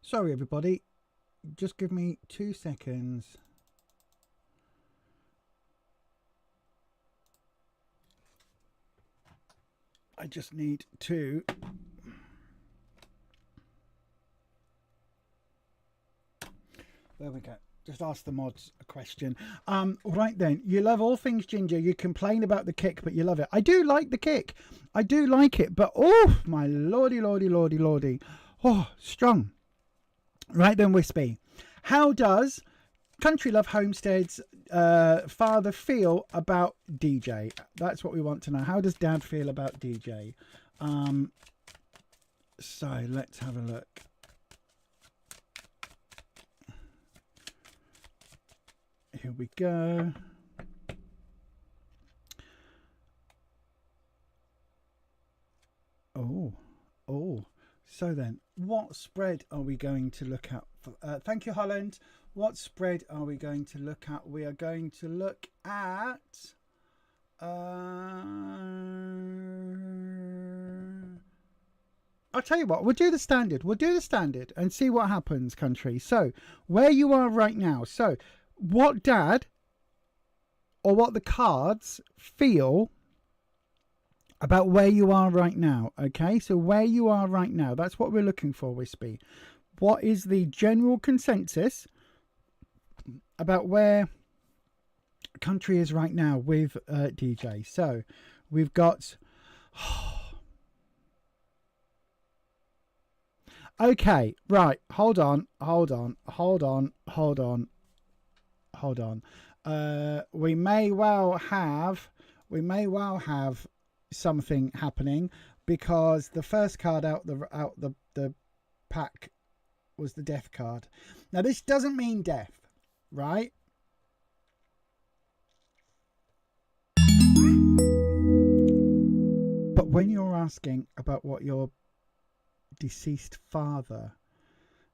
Sorry, everybody. Just give me 2 seconds. I just need to... There we go. Just ask the mods a question. Right then. You love all things ginger. You complain about the kick, but you love it. I do like the kick. I do like it. But, oh, my lordy, lordy, lordy, lordy. Oh, strong. Right then, Wispy. How does Country Love Homestead's father feel about DJ? That's what we want to know. How does Dad feel about DJ? So, let's have a look. Here we go. Oh. So then, what spread are we going to look at? Thank you, Holland. What spread are we going to look at? We are going to look at... I'll tell you what, we'll do the standard. We'll do the standard and see what happens, Country. So, where you are right now. So, what Dad or what the cards feel about where you are right now. Okay, so where you are right now, that's what we're looking for, Wispy. What is the general consensus about where Country is right now with DJ? So we've got... Okay, right, hold on. We may well have something happening, because the first card out the pack was the death card. Now this doesn't mean death, right? But when you're asking about what your deceased father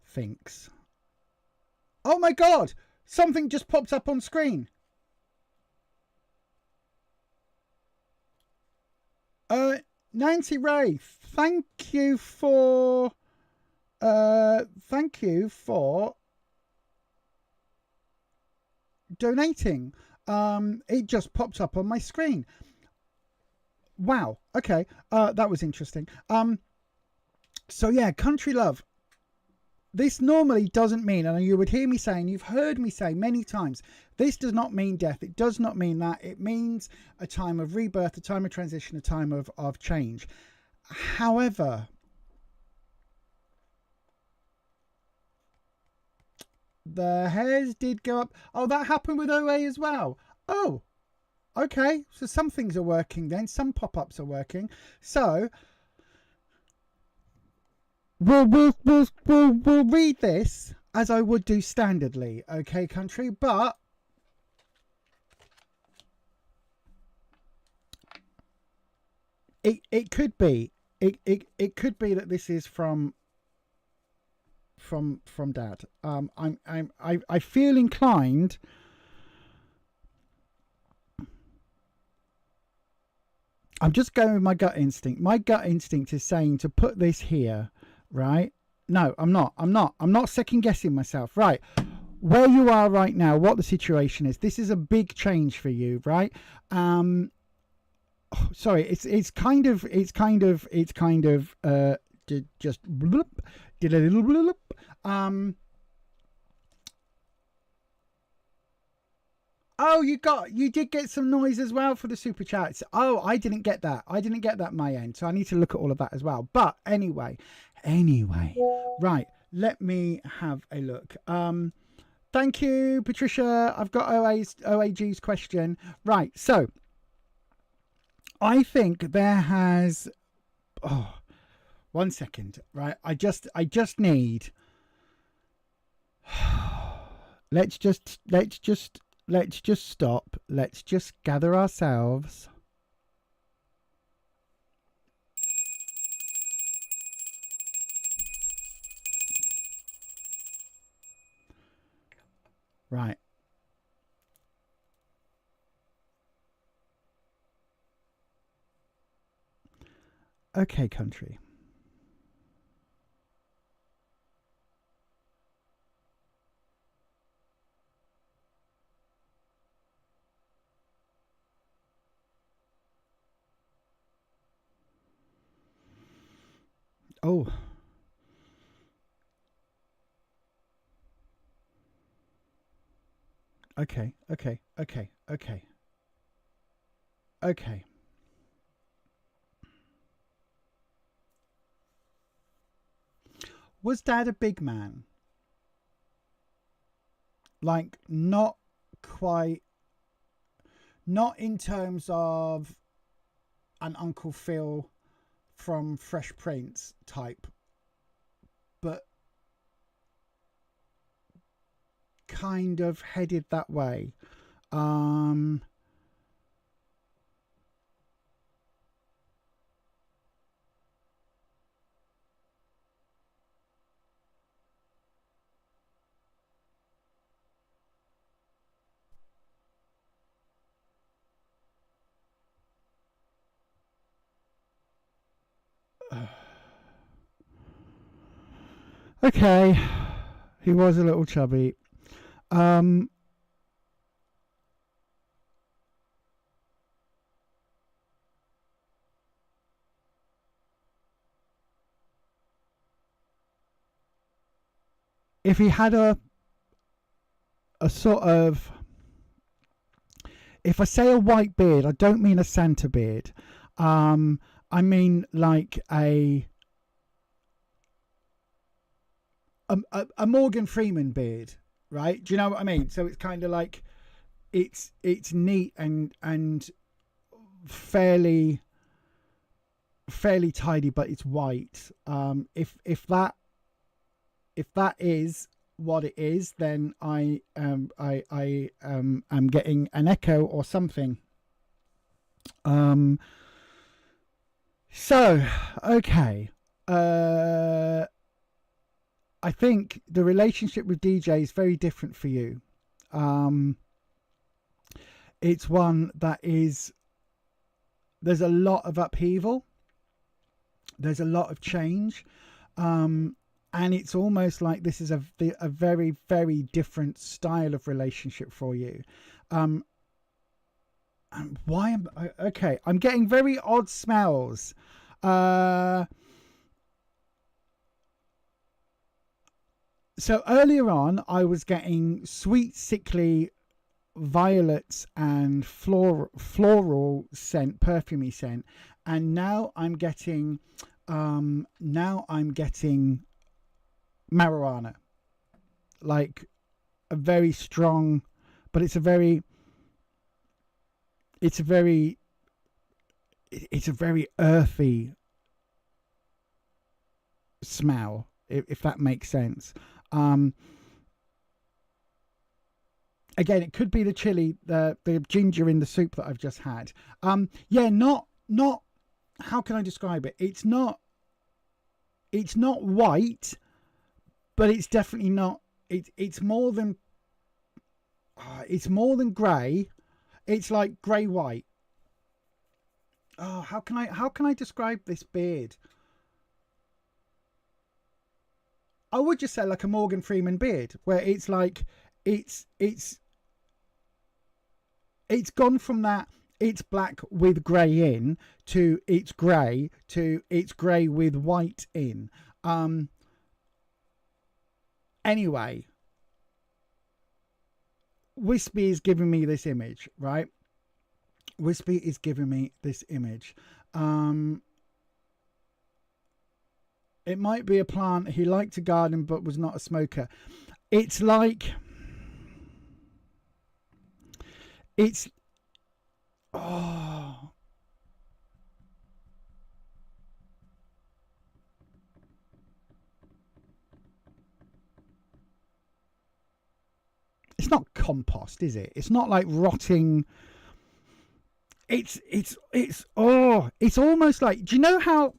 thinks, oh my god, something just popped up on screen. Nancy Ray, thank you for donating. It just popped up on my screen. Wow. Okay. That was interesting. So yeah, Country Love. This normally doesn't mean, and you would hear me saying, you've heard me say many times, this does not mean death. It does not mean that. It means a time of rebirth, a time of transition, a time of change. However, the hairs did go up. Oh, that happened with OA as well. Oh, okay. So some things are working then. Some pop-ups are working. So... We'll read this as I would do standardly, okay, Country? But it could be it could be that this is from Dad. I feel inclined. I'm just going with my gut instinct. My gut instinct is saying to put this here, right? No, I'm not. I'm not second guessing myself. Right. Where you are right now, what the situation is. This is a big change for you, right? Sorry, it's kind of just bloop, did a little bloop. Oh, you did get some noise as well for the super chats. Oh, I didn't get that. I didn't get that my end. So I need to look at all of that as well. But anyway, right. Let me have a look. Thank you, Patricia. I've got OAG's question. Right. So I think there has, 1 second. Right. I just need, let's just stop. Let's just gather ourselves. Right. Okay, country. Oh. Okay. Was Dad a big man? Like, not quite, not in terms of an Uncle Phil from Fresh Prince type, but kind of headed that way. Okay, he was a little chubby. If he had a sort of, if I say a white beard, I don't mean a Santa beard. I mean like a Morgan Freeman beard, right? Do you know what I mean? So it's kind of like it's neat and fairly tidy, but it's white. If that is what it is, then I am getting an echo or something. So okay. I think the relationship with DJ is very different for you. It's one that is, there's a lot of upheaval. There's a lot of change. And it's almost like this is a very, very different style of relationship for you. And why am I, okay, I'm getting very odd smells. So earlier on, I was getting sweet, sickly violets and floral scent, perfumey scent, and now I'm getting marijuana, like a very strong, but it's a very earthy smell, if that makes sense. Again, it could be the chili, the ginger in the soup that I've just had. Yeah, not how can I describe it? It's not white, but it's definitely not. It's more than grey. It's like grey white. Oh, how can I describe this beard? I would just say like a Morgan Freeman beard, where it's like it's gone from that it's black with grey in to it's grey with white in. Anyway, Wispy is giving me this image, right? Wispy is giving me this image. It might be a plant. He liked to garden but was not a smoker. It's like... It's... Oh... It's not compost, is it? It's not like rotting... It's almost like... Do you know how...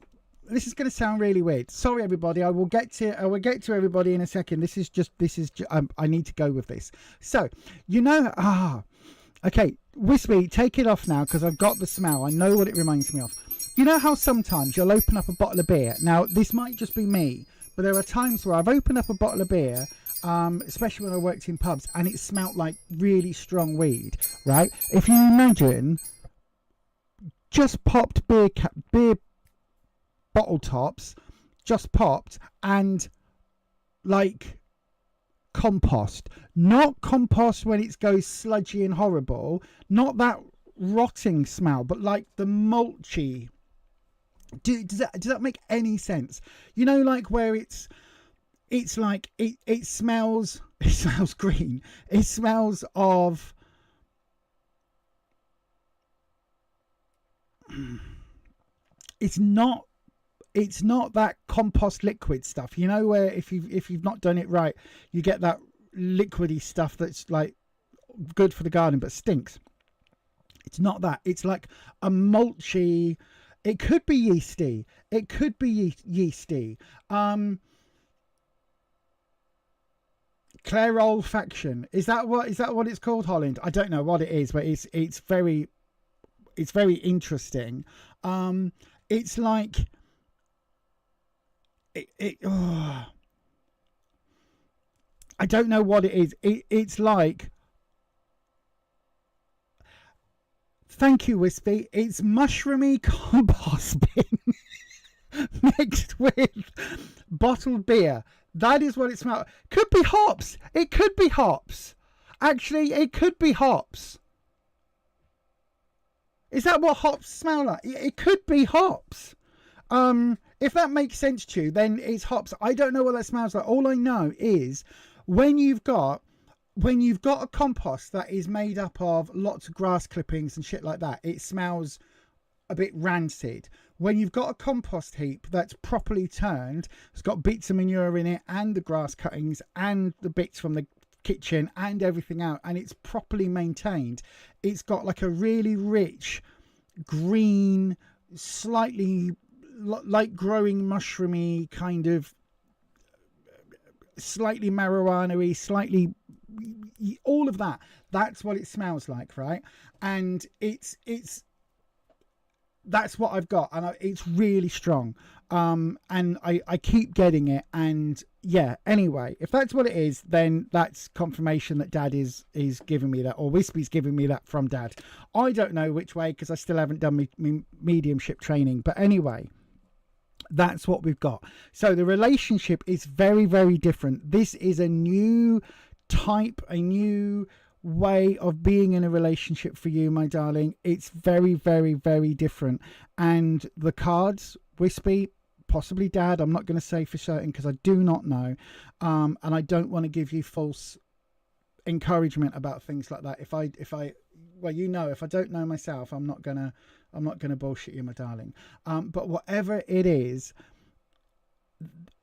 This is going to sound really weird. Sorry, everybody. I will get to everybody in a second. This is I need to go with this. So, you know, okay, Wispy, take it off now because I've got the smell. I know what it reminds me of. You know how sometimes you'll open up a bottle of beer. Now, this might just be me, but there are times where I've opened up a bottle of beer, especially when I worked in pubs, and it smelt like really strong weed, right? If you imagine just popped beer bottle tops just popped and like compost, not compost when it goes sludgy and horrible, not that rotting smell, but like the mulchy. Does that make any sense? You know, like where it's like it smells green, it smells of it's not that compost liquid stuff, you know, where if you've not done it right, you get that liquidy stuff that's like good for the garden but stinks. It's not that. It's like a mulchy. It could be yeasty. Claire olfaction. Is that what it's called, Holland? I don't know what it is, but it's very interesting. It's like I don't know what it is. It's like, thank you, Wispy. It's mushroomy compost bin mixed with bottled beer. That is what it smells. Could be hops. It could be hops. Actually, it could be hops. Is that what hops smell like? It could be hops. If that makes sense to you, then it's hops. I don't know what that smells like. All I know is when you've got a compost that is made up of lots of grass clippings and shit like that, it smells a bit rancid. When you've got a compost heap that's properly turned, it's got bits of manure in it and the grass cuttings and the bits from the kitchen and everything out, and it's properly maintained, it's got like a really rich green, slightly like growing mushroomy kind of, slightly marijuana-y, slightly all of that. That's what it smells like, right? And it's that's what I've got, and it's really strong. And I keep getting it, and yeah, anyway, if that's what it is, then that's confirmation that Dad is giving me that, or Wispy's giving me that from Dad. I don't know which way because I still haven't done my mediumship training, but anyway, that's what we've got. So the relationship is very, very different. This is a new type, a new way of being in a relationship for you, my darling. It's very, very, very different. And the cards, Wispy, possibly Dad, I'm not going to say for certain because I do not know, and I don't want to give you false encouragement about things like that. If I well, you know, if I don't know myself, I'm not gonna bullshit you, my darling. But whatever it is,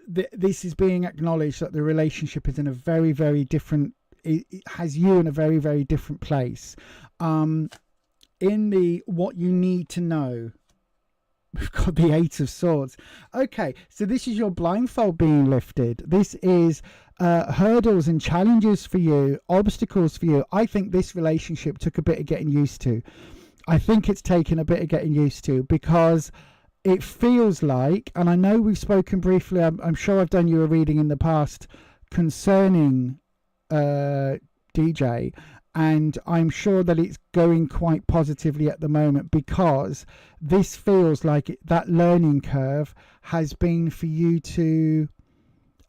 this is being acknowledged that the relationship is in a very, very different, it has you in a very, very different place. In the what you need to know We've got the Eight of Swords. Okay, so this is your blindfold being lifted. This is hurdles and challenges for you, obstacles for you. I think this relationship took a bit of getting used to. I think it's taken a bit of getting used to, because it feels like, and I know we've spoken briefly, I'm sure I've done you a reading in the past concerning DJ, and I'm sure that it's going quite positively at the moment, because this feels like that learning curve has been for you to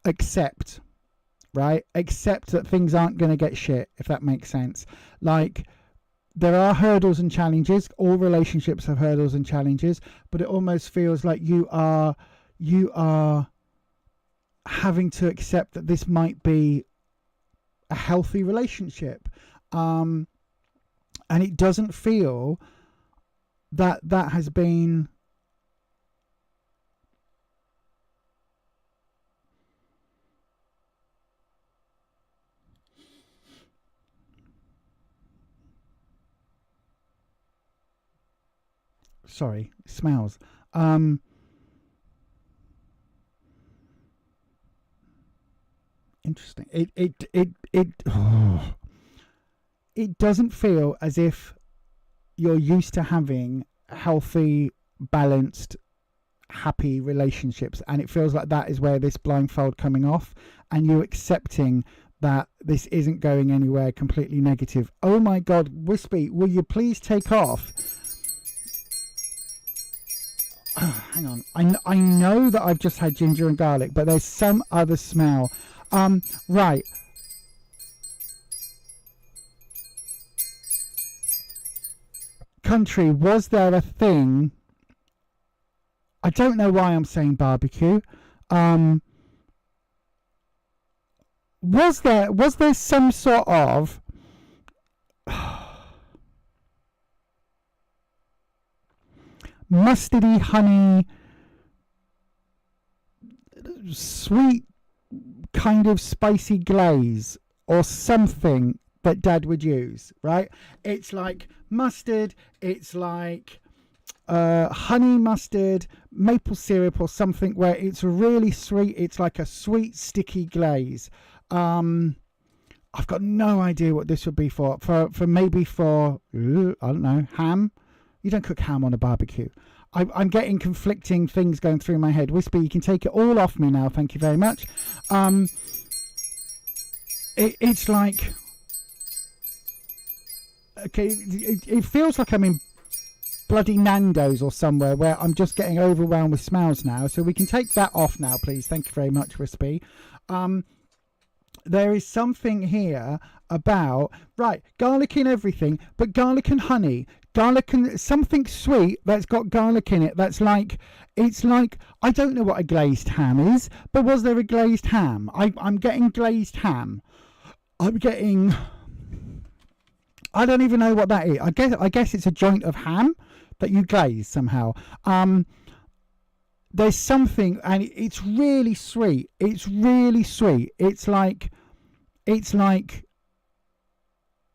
accept, right? Accept that things aren't going to get shit, if that makes sense. Like, there are hurdles and challenges. All relationships have hurdles and challenges, but it almost feels like you are having to accept that this might be a healthy relationship. And it doesn't feel that has been sorry, smells. Interesting. It doesn't feel as if you're used to having healthy, balanced, happy relationships, and it feels like that is where this blindfold coming off, and you accepting that this isn't going anywhere completely negative. Oh my God, Wispy, will you please take off? Oh, hang on. I know that I've just had ginger and garlic, but there's some other smell. Right. Country, was there a thing? I don't know why I'm saying barbecue. Was there some sort of mustardy, honey, sweet, kind of spicy glaze or something that Dad would use, right? It's like mustard, it's like honey mustard, maple syrup or something where it's really sweet. It's like a sweet, sticky glaze. I've got no idea what this would be for maybe for, I don't know, ham. You don't cook ham on a barbecue. I'm getting conflicting things going through my head. Wispy, you can take it all off me now. Thank you very much. It's like, okay, it feels like I'm in bloody Nando's or somewhere where I'm just getting overwhelmed with smells now. So we can take that off now, please. Thank you very much, Wispy. There is something here about, right, garlic in everything, but garlic and honey. Garlic and something sweet that's got garlic in it. That's like, it's like, I don't know what a glazed ham is, but was there a glazed ham? I'm getting glazed ham. I don't even know what that is. I guess it's a joint of ham that you glaze somehow. There's something, and it's really sweet. It's really sweet. It's like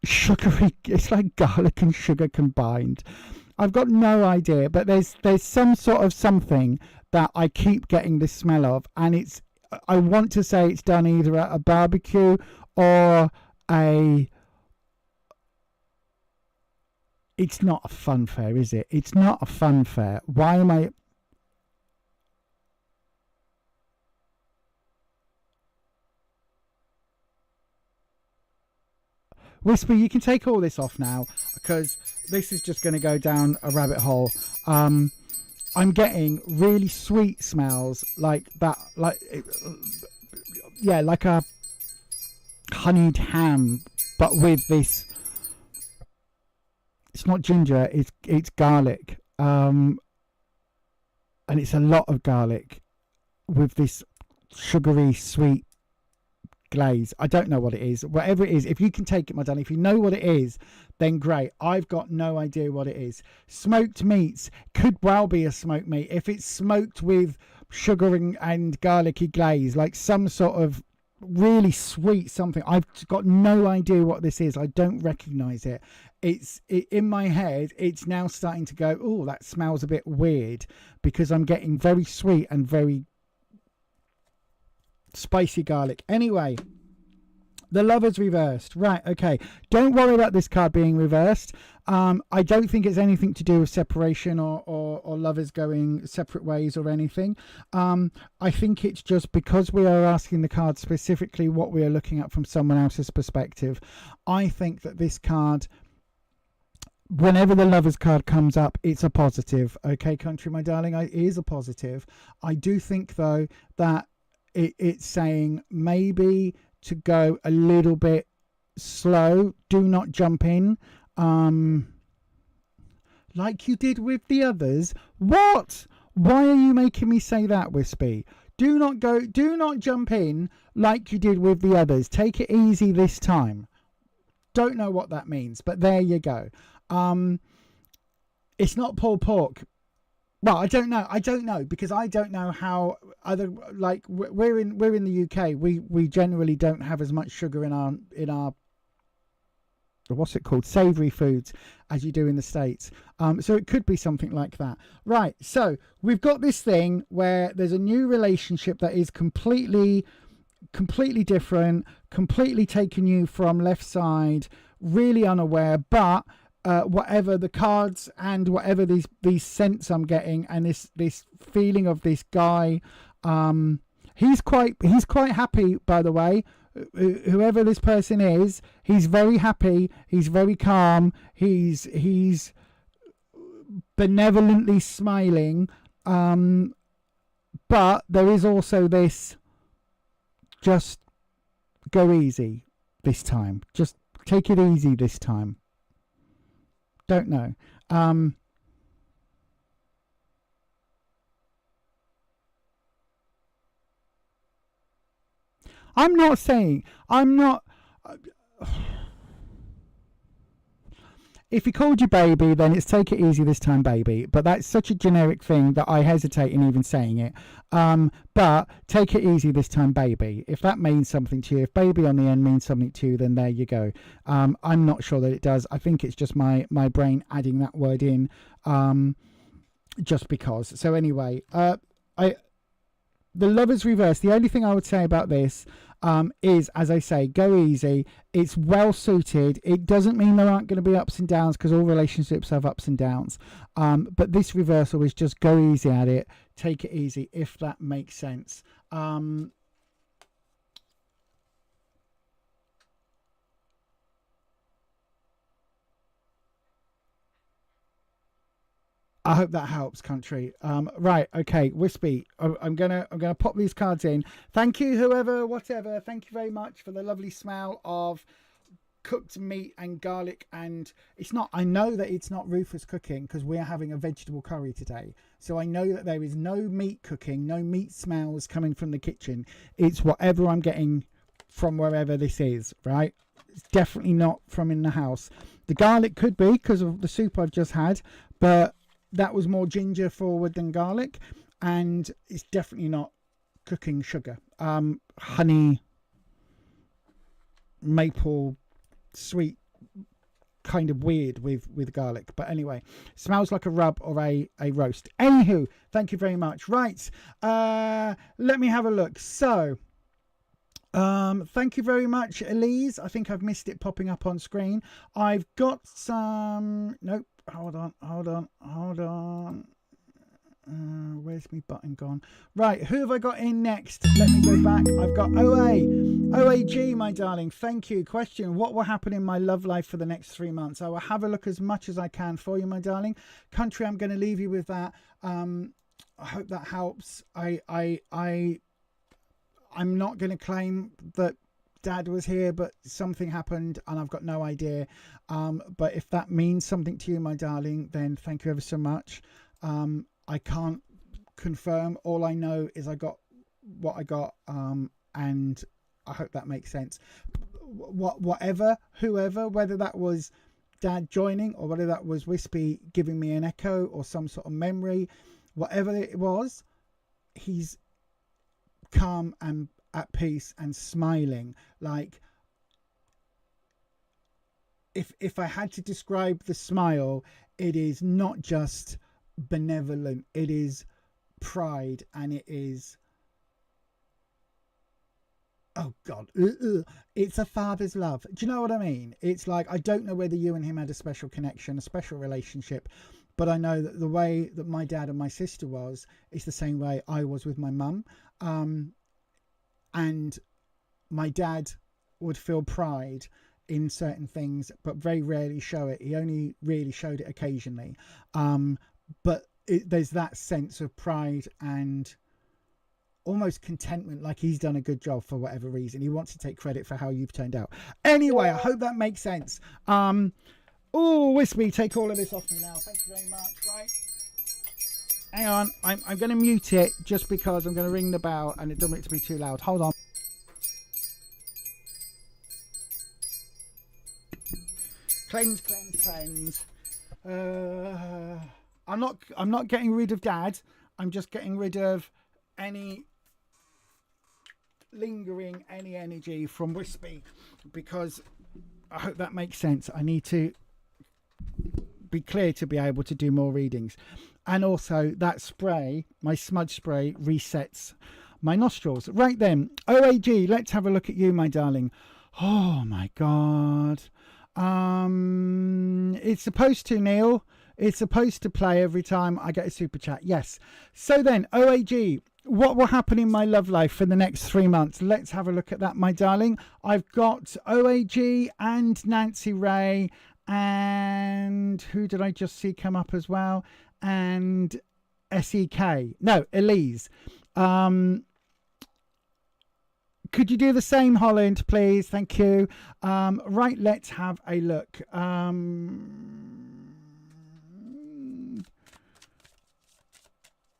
sugary. It's like garlic and sugar combined. I've got no idea, but there's some sort of something that I keep getting the smell of, and I want to say it's done either at a barbecue or it's not a fun fair, is it? It's not a fun fair. Why am I... Whisper, you can take all this off now, because this is just going to go down a rabbit hole. I'm getting really sweet smells like that, like a honeyed ham, but with this. It's not ginger, it's garlic, and it's a lot of garlic with this sugary sweet glaze. I don't know what it is. Whatever it is, if you can take it, my darling, if you know what it is, then great. I've got no idea what it is. Smoked meats could well be a smoked meat if it's smoked with sugar and garlicky glaze, like some sort of really sweet something. I've got no idea what this is. I don't recognize it. In my head, it's now starting to go, oh, that smells a bit weird, because I'm getting very sweet and very spicy garlic. Anyway, the Lovers reversed. Right, okay. Don't worry about this card being reversed. I don't think it's anything to do with separation or lovers going separate ways or anything. I think it's just because we are asking the card specifically what we are looking at from someone else's perspective. I think that this card, whenever the Lovers card comes up, it's a positive. Okay, country, my darling, it is a positive. I do think, though, that it's saying maybe to go a little bit slow. Do not jump in like you did with the others. What? Why are you making me say that, Wispy? Do not jump in like you did with the others. Take it easy this time. Don't know what that means, but there you go. It's not pulled pork. Well, I don't know because I don't know how other, like, we're in the UK. We generally don't have as much sugar in our what's it called, savoury foods, as you do in the States. So it could be something like that. Right, so we've got this thing where there's a new relationship that is completely different, completely taking you from left side, really unaware, but whatever the cards and whatever these scents I'm getting, and this feeling of this guy, he's quite happy, by the way. Whoever this person is, he's very happy, he's very calm, he's benevolently smiling, but there is also this, just go easy this time, just take it easy this time. Don't know. I'm not. If he called you baby, then it's take it easy this time, baby. But that's such a generic thing that I hesitate in even saying it. But take it easy this time, baby. If that means something to you, if baby on the end means something to you, then there you go. I'm not sure that it does. I think it's just my brain adding that word in, just because. So anyway, the Lovers reverse. The only thing I would say about this is, as I say, go easy. It's well suited. It doesn't mean there aren't going to be ups and downs, because all relationships have ups and downs. But this reversal is just go easy at it. Take it easy, if that makes sense. I hope that helps, country. Right, okay, Wispy. I'm gonna pop these cards in. Thank you, whoever, whatever. Thank you very much for the lovely smell of cooked meat and garlic. And it's not. I know that it's not Rufus cooking, because we're having a vegetable curry today. So I know that there is no meat cooking, no meat smells coming from the kitchen. It's whatever I'm getting from wherever this is. Right. It's definitely not from in the house. The garlic could be because of the soup I've just had, but that was more ginger forward than garlic, and it's definitely not cooking sugar. Honey, maple, sweet, kind of weird with garlic. But anyway, smells like a rub or a roast. Anywho, thank you very much. Right, let me have a look. So, thank you very much, Elise. I think I've missed it popping up on screen. I've got some... Nope. Hold on. Where's my button gone? Right, who have I got in next? Let me go back. I've got OAG, my darling. Thank you. Question: what will happen in my love life for the next 3 months? I will have a look as much as I can for you, my darling. Country, I'm going to leave you with that. I hope that helps. I'm not going to claim that Dad was here, but something happened and I've got no idea. But if that means something to you, my darling, then thank you ever so much. I can't confirm. All I know is I got what I got, and I hope that makes sense. Whatever, whoever, whether that was Dad joining or whether that was Wispy giving me an echo or some sort of memory, whatever it was, he's calm and at peace and smiling. Like, if I had to describe the smile, it is not just benevolent, it is pride, and it is, oh God, it's a father's love. Do you know what I mean? It's like, I don't know whether you and him had a special connection, a special relationship, but I know that the way that my dad and my sister was is the same way I was with my mum. And my dad would feel pride in certain things, but very rarely show it. He only really showed it occasionally. But there's that sense of pride and almost contentment, like he's done a good job for whatever reason. He wants to take credit for how you've turned out. Anyway, I hope that makes sense. Oh, Wispy, take all of this off me now. Thank you very much. Right. Hang on. I'm going to mute it just because I'm going to ring the bell and it doesn't want it to be too loud. Hold on. Cleanse, cleanse, cleanse. I'm not getting rid of Dad. I'm just getting rid of any lingering energy from Wispy, because I hope that makes sense. I need to be clear to be able to do more readings. And also that spray, my smudge spray, resets my nostrils. Right then, OAG, let's have a look at you, my darling. Oh my God. It's supposed to, Neil. It's supposed to play every time I get a super chat. Yes. So then, OAG, what will happen in my love life for the next 3 months? Let's have a look at that, my darling. I've got OAG and Nancy Ray, and who did I just see come up as well? And SEK. No, Elise. Could you do the same, Holland, please? Thank you. Right, let's have a look.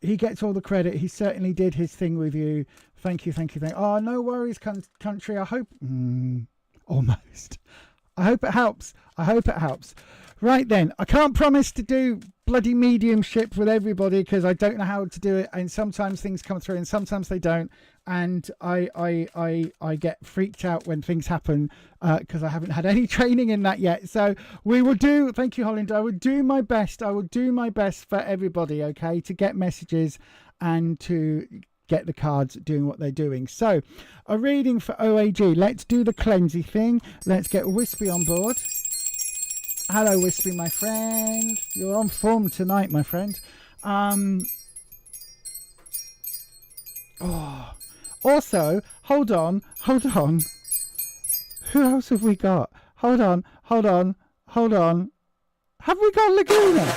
He gets all the credit. He certainly did his thing with you. Thank you, thank you, thank you. Oh, no worries, country. I hope... almost. I hope it helps. I hope it helps. Right then, I can't promise to do bloody mediumship with everybody because I don't know how to do it, and sometimes things come through and sometimes they don't, and I get freaked out when things happen because I haven't had any training in that yet. So we will do, thank you, Holland, I will do my best. I will do my best for everybody, okay, to get messages and to get the cards doing what they're doing. So a reading for OAG. Let's do the cleansy thing. Let's get Wispy on board. Hello, Wispy, my friend. You're on form tonight, my friend. Also, hold on. Who else have we got? Hold on. Have we got Laguna?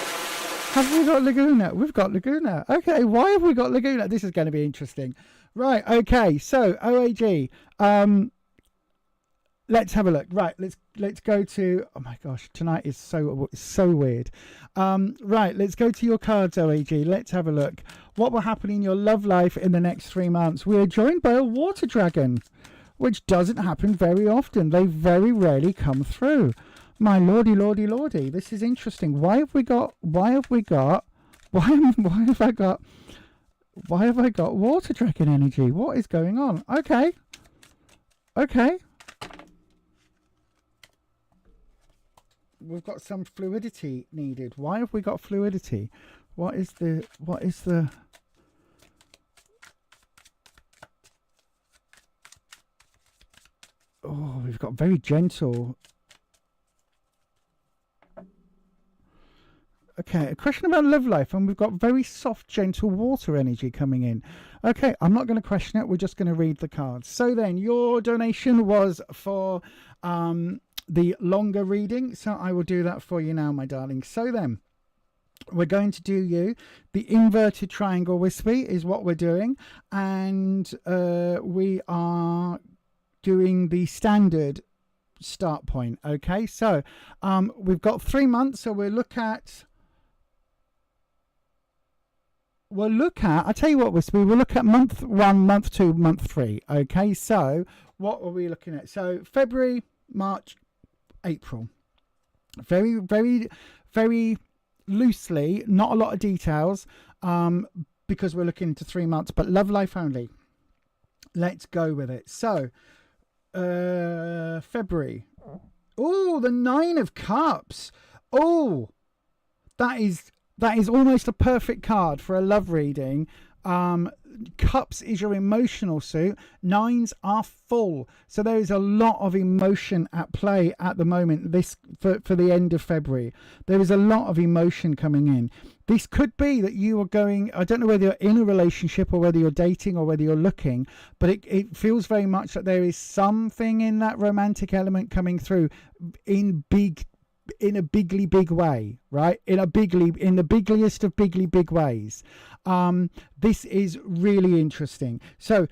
We've got Laguna. Okay, why have we got Laguna? This is going to be interesting. Right, okay, so OAG. Let's have a look. Right, let's go to, oh my gosh, tonight is so weird. Right, let's go to your cards, OAG. Let's have a look. What will happen in your love life in the next 3 months? We are joined by a water dragon, which doesn't happen very often. They very rarely come through. My lordy. This is interesting. Why have I got water dragon energy? What is going on? Okay. We've got some fluidity needed. Why have we got fluidity? What is the oh, we've got very gentle. Okay, a question about love life, and we've got very soft, gentle water energy coming in. Okay, I'm not going to question it. We're just going to read the cards. So then, your donation was for the longer reading, so I will do that for you now, my darling. So then, we're going to do you. The inverted triangle Wispy is what we're doing, and we are doing the standard start point. Okay, so we've got 3 months, so we'll look at, I tell you what, Wispy, we'll look at month 1, month 2, month 3. Okay, so what are we looking at? So February, March, April. Very, very, very loosely, not a lot of details, because we're looking into 3 months, but love life only. let's go with it. So, February. Oh, the 9 of Cups. Oh, that is almost a perfect card for a love reading. Cups is your emotional suit. 9s are full, so there is a lot of emotion at play at the moment. This for the end of February, there is a lot of emotion coming in. This could be that you are going, I don't know whether you're in a relationship or whether you're dating or whether you're looking, but it feels very much that there is something in that romantic element coming through in a bigly big way, right? In the bigliest of bigly big ways. This is really interesting. So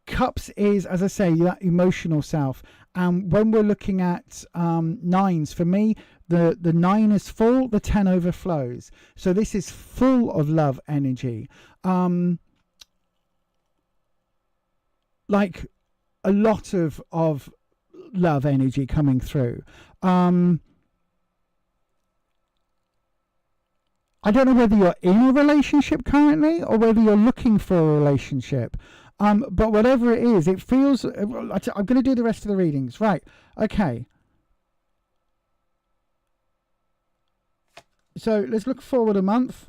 Cups is, as I say, that emotional self. And when we're looking at 9s, for me, the 9 is full, the 10 overflows. So this is full of love energy. Like a lot of love energy coming through. I don't know whether you're in a relationship currently or whether you're looking for a relationship. But whatever it is, it feels... I'm going to do the rest of the readings. Right. Okay. So let's look forward a month.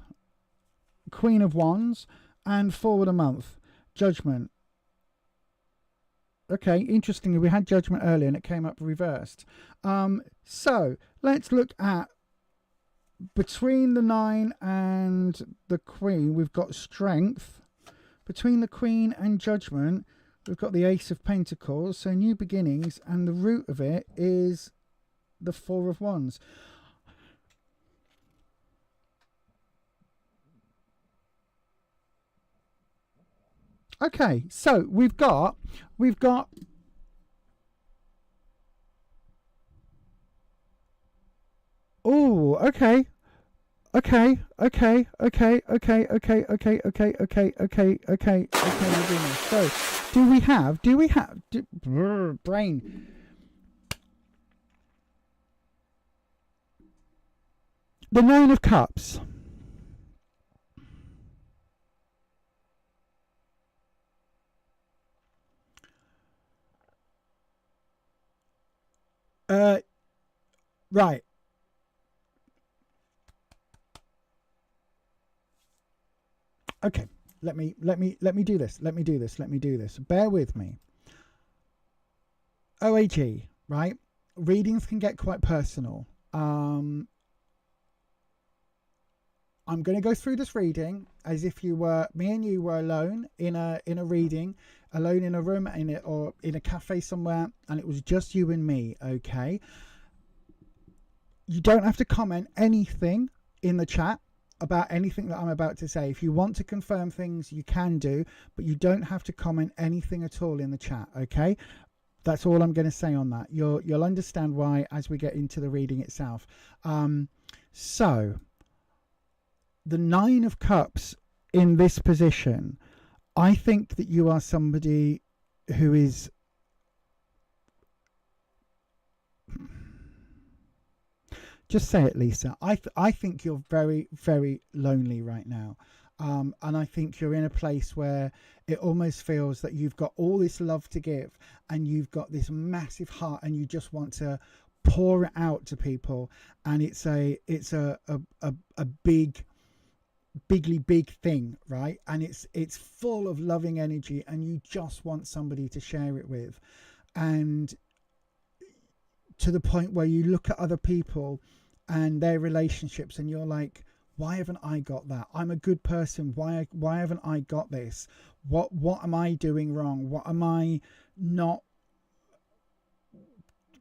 Queen of Wands. And forward a month. Judgment. Okay, interestingly, we had Judgment earlier and it came up reversed. So let's look at between the 9 and the Queen, we've got Strength. Between the Queen and Judgment, we've got the Ace of Pentacles, so new beginnings, and the root of it is the 4 of Wands. Okay, so we've got oh, okay. Okay. So, do we have brain? The 9 of Cups. Right. Okay, let me do this. Let me do this. Bear with me. OAG, right? Readings can get quite personal. I'm going to go through this reading as if me and you were alone in a reading, alone in a room or in a cafe somewhere, and it was just you and me. Okay. You don't have to comment anything in the chat about anything that I'm about to say. If you want to confirm things, you can do, but you don't have to comment anything at all in the chat. Okay, that's all I'm going to say on that. You'll understand why as we get into the reading itself. So the 9 of Cups in this position, I think that you are somebody who is just say it, Lisa. I think you're very, very lonely right now. And I think you're in a place where it almost feels that you've got all this love to give and you've got this massive heart and you just want to pour it out to people. And it's a big thing, right? And it's full of loving energy and you just want somebody to share it with. And to the point where you look at other people and their relationships and you're like, why haven't I got that? I'm a good person. Why haven't I got this? What am I doing wrong? What am I not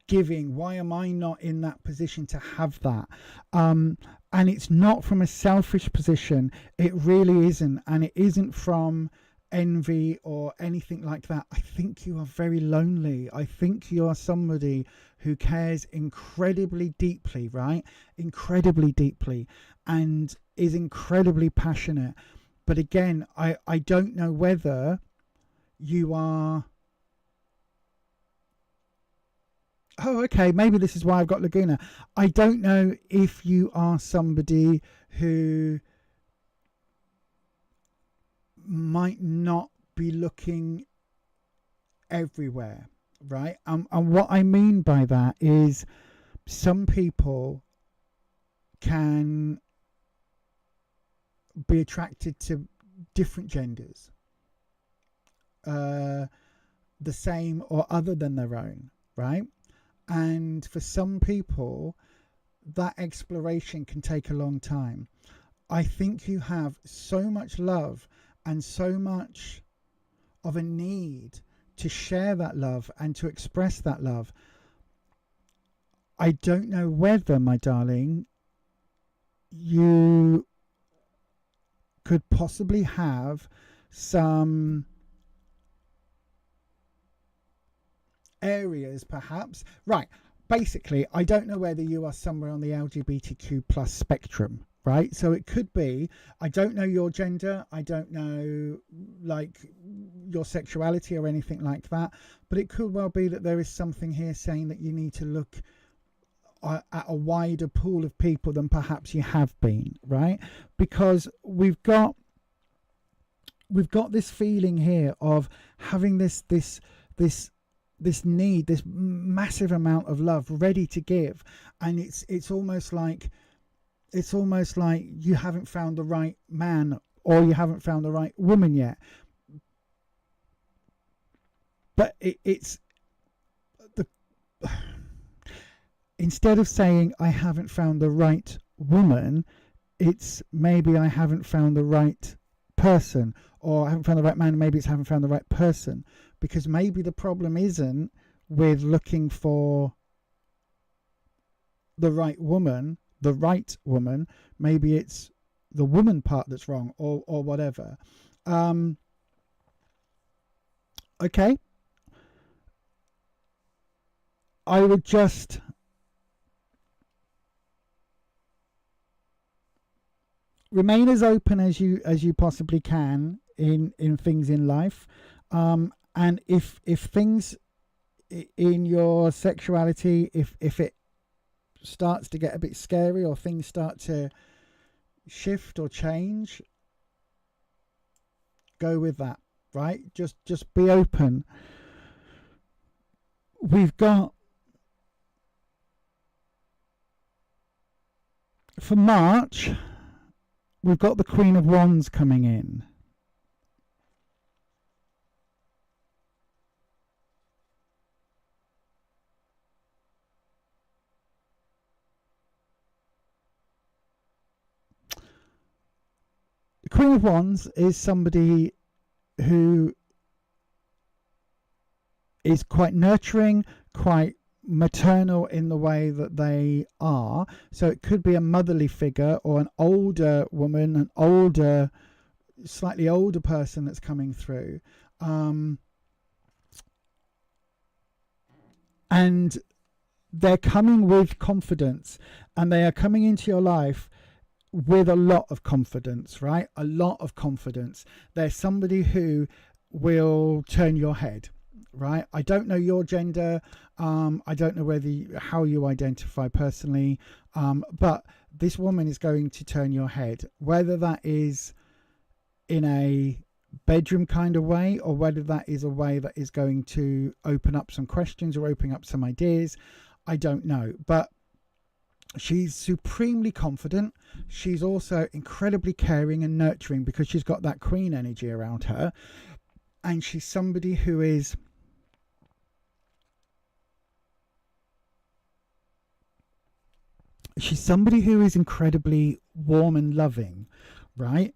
giving? Why am I not in that position to have that? And it's not from a selfish position. It really isn't. And it isn't from envy or anything like that. I think you are very lonely. I think you are somebody who cares incredibly deeply, right? Incredibly deeply, and is incredibly passionate. But again, I don't know whether you are... Oh, okay, maybe this is why I've got Laguna. I don't know if you are somebody who might not be looking everywhere, right? And what I mean by that is some people can be attracted to different genders, the same or other than their own, right? And for some people, that exploration can take a long time. I think you have so much love and so much of a need to share that love and to express that love. I don't know whether, my darling, you could possibly have some areas, perhaps. Right. Basically, I don't know whether you are somewhere on the LGBTQ plus spectrum, right? So it could be, I don't know your gender, I don't know like your sexuality or anything like that, but it could well be that there is something here saying that you need to look at a wider pool of people than perhaps you have been, right? Because we've got this feeling here of having this need, this massive amount of love ready to give, and it's almost like you haven't found the right man or you haven't found the right woman yet. But it's the instead of saying I haven't found the right woman, it's maybe I haven't found the right person, or I haven't found the right man, maybe it's I haven't found the right person. Because maybe the problem isn't with looking for the right woman, maybe it's the woman part that's wrong, or whatever. Okay. I would just remain as open as you possibly can in things in life. And if things in your sexuality, if it starts to get a bit scary or things start to shift or change, go with that, right? Just be open. We've got, for March, we've got the Queen of Wands coming in. The Queen of Wands is somebody who is quite nurturing, quite maternal in the way that they are. So it could be a motherly figure or an older woman, an older, slightly older person that's coming through. And they're coming with confidence, and they are coming into your life with a lot of confidence, right? A lot of confidence. They're somebody who will turn your head, right? I don't know your gender. I don't know how you identify personally, but this woman is going to turn your head, whether that is in a bedroom kind of way or whether that is a way that is going to open up some questions or open up some ideas. I don't know, but she's supremely confident. She's also incredibly caring and nurturing because she's got that queen energy around her. And she's somebody who is incredibly warm and loving, right?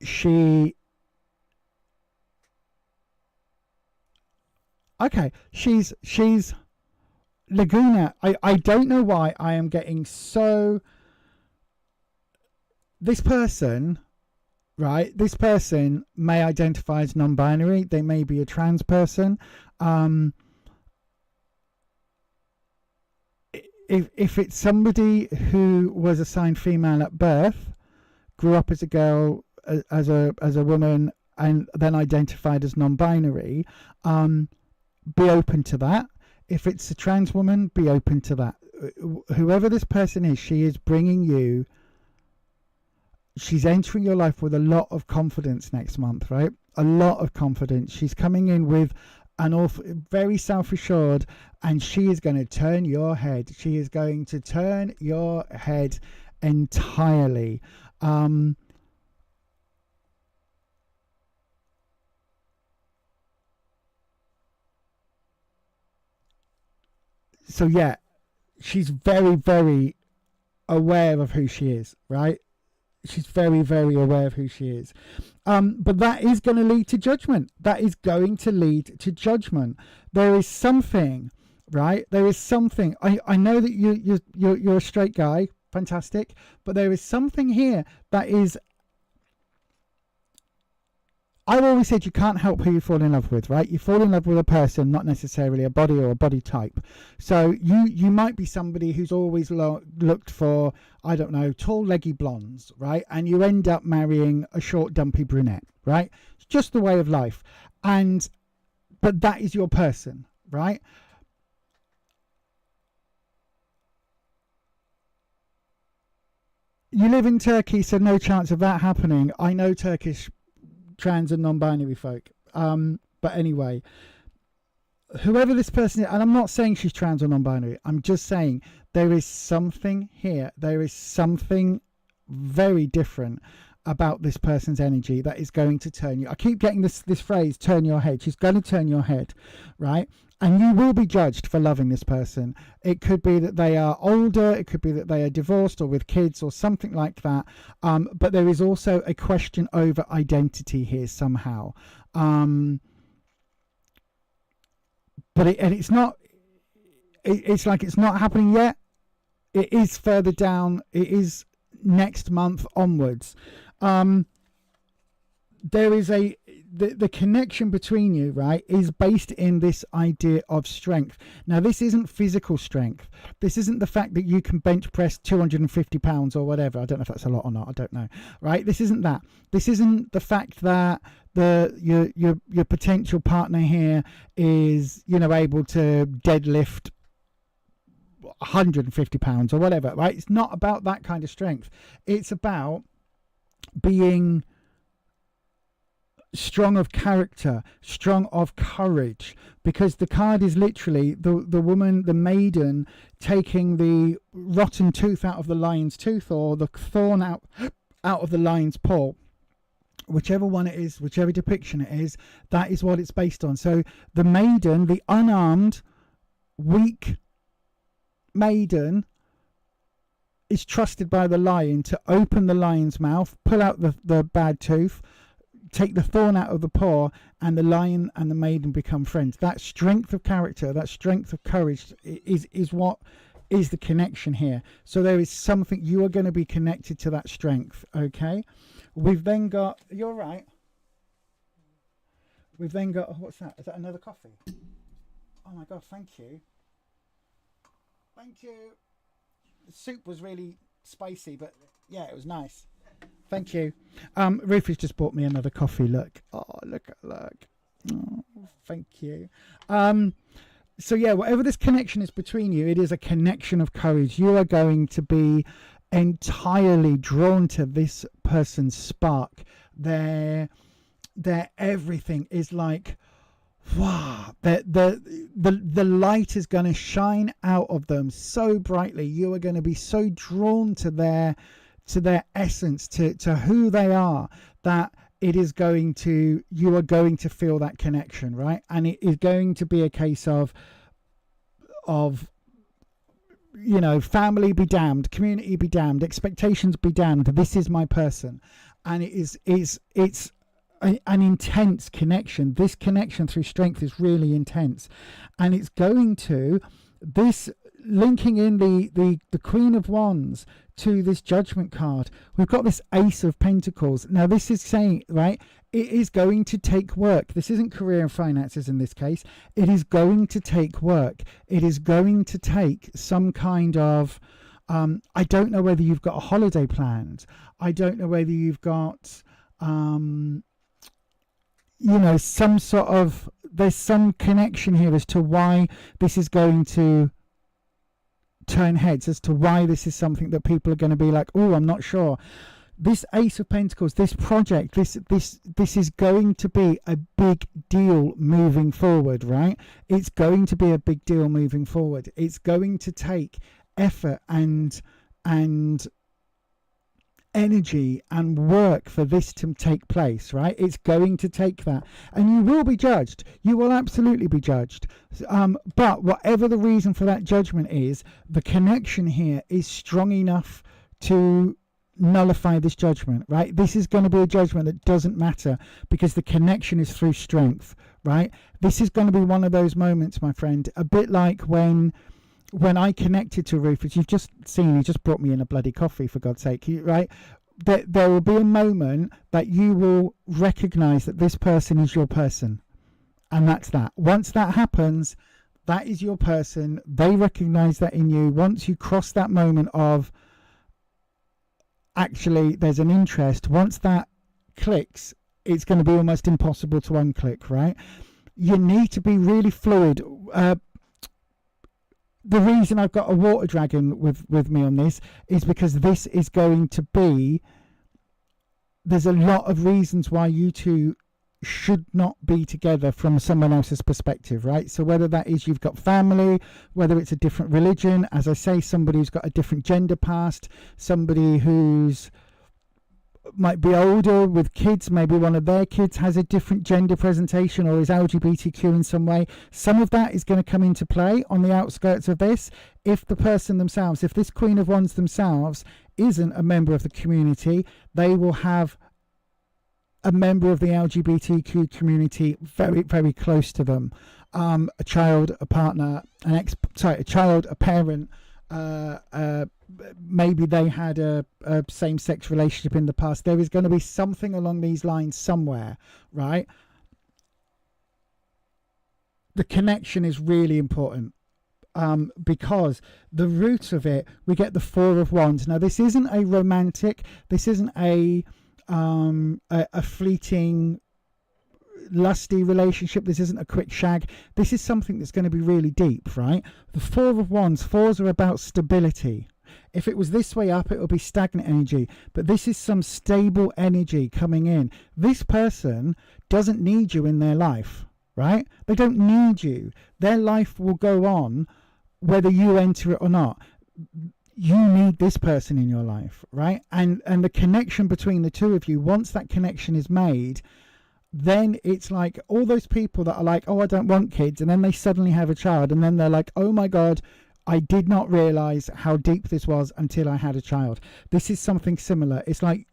She's Laguna. I don't know why I am getting so, this person, right? This person may identify as non-binary. They may be a trans person. If it's somebody who was assigned female at birth, grew up as a girl, as a woman, and then identified as non-binary, be open to that. If it's a trans woman, be open to that. whoever this person is, she is bringing you, she's entering your life with a lot of confidence next month, right? A lot of confidence. She's coming in with an awful, very self-assured, and she is going to turn your head. She is going to turn your head entirely. So yeah, she's very, very aware of who she is, right? She's very, very aware of who she is. But that is going to lead to judgment. That is going to lead to judgment. There is something, right? There is something. I know that you're a straight guy, fantastic, but there is something here that is. I've always said you can't help who you fall in love with, right? You fall in love with a person, not necessarily a body or a body type. So you might be somebody who's always looked for, I don't know, tall, leggy blondes, right? And you end up marrying a short, dumpy brunette, right? It's just the way of life. But that is your person, right? You live in Turkey, so no chance of that happening. I know Turkish trans and non-binary folk, but anyway, whoever this person is, and I'm not saying she's trans or non-binary, I'm just saying there is something here, there is something very different about this person's energy that is going to turn you. I keep getting this phrase, turn your head. She's going to turn your head, right? And you will be judged for loving this person. It could be that they are older, it could be that they are divorced or with kids or something like that. But there is also a question over identity here somehow. It's not, it's like it's not happening yet. It is further down. It is next month onwards. There is the connection between you, right, is based in this idea of strength. Now, this isn't physical strength. This isn't the fact that you can bench press 250 pounds or whatever. I don't know if that's a lot or not. I don't know, right? This isn't that. This isn't the fact that your potential partner here is, able to deadlift 150 pounds or whatever, right? It's not about that kind of strength. It's about being strong of character, strong of courage, because the card is literally the woman, the maiden, taking the rotten tooth out of the lion's tooth, or the thorn out of the lion's paw. Whichever one it is, whichever depiction it is, that is what it's based on. So the maiden, the unarmed, weak maiden, is trusted by the lion to open the lion's mouth, pull out the bad tooth, take the thorn out of the paw, and the lion and the maiden become friends. That strength of character, that strength of courage is what is the connection here. So there is something, you are going to be connected to that strength, okay? We've then got, you're right. We've then got, what's that? Is that another coffee? Oh my God, thank you. Thank you. The soup was really spicy, but yeah, it was nice. Thank you. Rufus just bought me another coffee. Look. Oh, look. Oh, thank you. So yeah, whatever this connection is between you, it is a connection of courage. You are going to be entirely drawn to this person's spark. Their everything is like, wow. The light is going to shine out of them so brightly. You are going to be so drawn to their essence, to who they are, that it is going to, you are going to feel that connection, right? And it is going to be a case of family be damned, community be damned, expectations be damned. This is my person. And it's an intense connection. This connection through strength is really intense, and it's going to, this linking in the Queen of Wands to this Judgment card. We've got this Ace of Pentacles. Now this is saying, right, it is going to take work. This isn't career and finances in this case. It is going to take work. It is going to take some kind of, I don't know whether you've got a holiday planned. I don't know whether you've got, some sort of, there's some connection here as to why this is going to turn heads as to why this is something that people are going to be like, oh, I'm not sure. This Ace of Pentacles, this project, this is going to be a big deal moving forward, right? It's going to be a big deal moving forward. It's going to take effort and energy and work for this to take place, right? It's going to take that, and you will be judged. You will absolutely be judged. But whatever the reason for that judgment is, the connection here is strong enough to nullify this judgment, right? This is going to be a judgment that doesn't matter because the connection is through strength, right? This is going to be one of those moments, my friend, a bit like when I connected to Rufus. You've just seen, he just brought me in a bloody coffee, for God's sake, right? There will be a moment that you will recognize that this person is your person, and that's that. Once that happens, that is your person. They recognize that in you. Once you cross that moment of actually there's an interest, once that clicks, it's going to be almost impossible to unclick, right? You need to be really fluid. The reason I've got a water dragon with me on this is because this is going to be, there's a lot of reasons why you two should not be together from someone else's perspective, right? So whether that is you've got family, whether it's a different religion, as I say, somebody who's got a different gender past, somebody who's might be older with kids, maybe one of their kids has a different gender presentation or is LGBTQ in some way. Some of that is going to come into play on the outskirts of this. If the person themselves, if this Queen of Wands themselves isn't a member of the community, they will have a member of the LGBTQ community very, very close to them. A child, a partner, a child, a parent, maybe they had a same-sex relationship in the past. There is going to be something along these lines somewhere, right? The connection is really important, because the root of it, we get the Four of Wands. Now, this isn't a romantic, this isn't a fleeting, lusty relationship. This isn't a quick shag. This is something that's going to be really deep, right? The Four of Wands, fours are about stability. If it was this way up, it would be stagnant energy, but this is some stable energy coming in. This person doesn't need you in their life, right? They don't need you. Their life will go on whether you enter it or not. You need this person in your life, right? And the connection between the two of you, once that connection is made, then it's like all those people that are like, oh, I don't want kids, and then they suddenly have a child, and then they're like, oh my God, I did not realize how deep this was until I had a child. This is something similar. It's like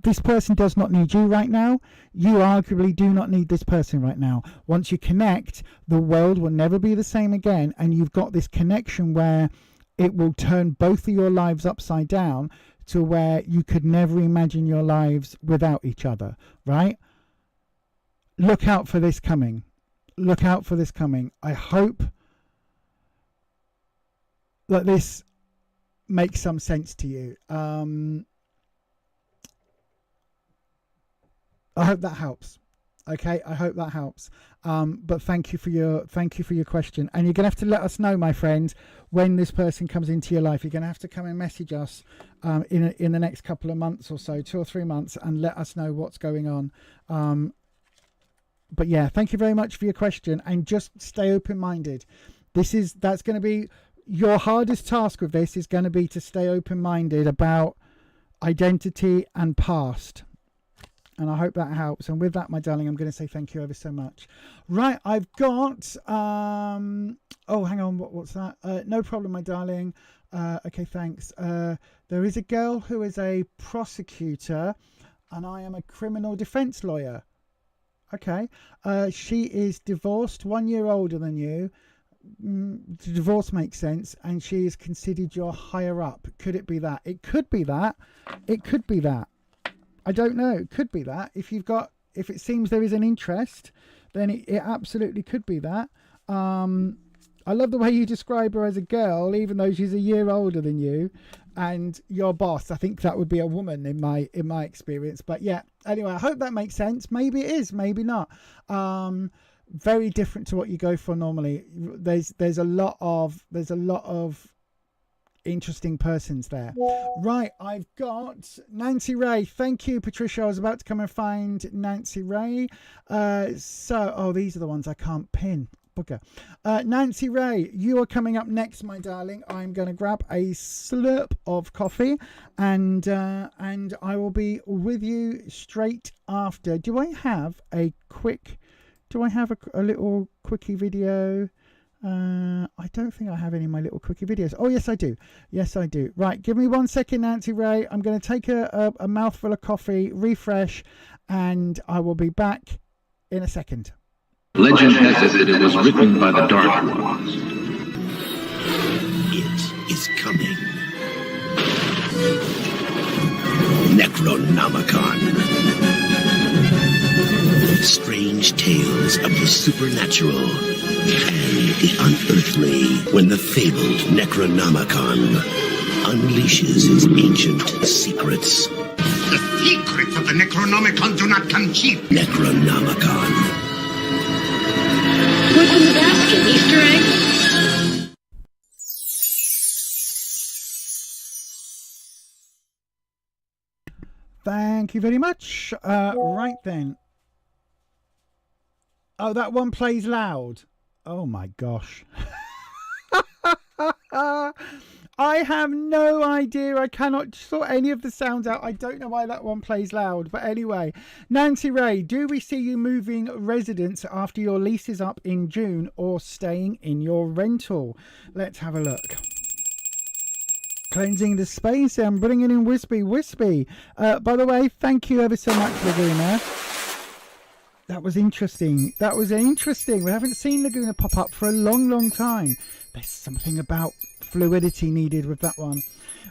this person does not need you right now. You arguably do not need this person right now. Once you connect, the world will never be the same again, and you've got this connection where it will turn both of your lives upside down to where you could never imagine your lives without each other, right? Look out for this coming. Look out for this coming. I hope that this makes some sense to you. I hope that helps. Okay, I hope that helps. But thank you for your question. And you're gonna have to let us know, my friend, when this person comes into your life. You're gonna have to come and message us in the next couple of months or so, 2 or 3 months, and let us know what's going on. But yeah, thank you very much for your question, and just stay open-minded. That's going to be your hardest task with this, is going to be to stay open-minded about identity and past. And I hope that helps. And with that, my darling, I'm going to say thank you ever so much. Right, I've got... oh, hang on. What's that? No problem, my darling. Okay, thanks. There is a girl who is a prosecutor, and I am a criminal defense lawyer. Okay. She is divorced, 1 year older than you. The divorce makes sense, and she is considered your higher up. Could it be that? It could be that. It could be that. I don't know. It could be that. If it seems there is an interest, then it absolutely could be that. I love the way you describe her as a girl, even though she's a year older than you, and your boss. I think that would be a woman in my experience. But yeah, anyway, I hope that makes sense. Maybe it is, maybe not. very different to what you go for normally. There's a lot of interesting persons there. Right, I've got Nancy Ray. Thank you, Patricia. I was about to come and find Nancy Ray. These are the ones I can't pin. Booker. Nancy Ray, you are coming up next, my darling. I'm going to grab a slurp of coffee, and I will be with you straight after. Do I have a little quickie video? I don't think I have any of my little quickie videos. Oh, yes, I do. Yes, I do. Right, give me 1 second, Nancy Ray. I'm going to take a mouthful of coffee, refresh, and I will be back in a second. Legend has it that it was written by the Dark Ones. It is coming. Necronomicon. Strange tales of the supernatural and the unearthly when the fabled Necronomicon unleashes his ancient secrets. The secrets of the Necronomicon do not come cheap. Necronomicon. What's in the basket? Easter egg? Thank you very much. Right then. Oh, that one plays loud. Oh my gosh. I have no idea. I cannot sort any of the sounds out. I don't know why that one plays loud. But anyway, Nancy Ray, do we see you moving residence after your lease is up in June or staying in your rental? Let's have a look. Cleansing the space. I'm bringing in Wispy. By the way, thank you ever so much, Laguna. That was interesting. We haven't seen Laguna pop up for a long time. There's something about fluidity needed with that one.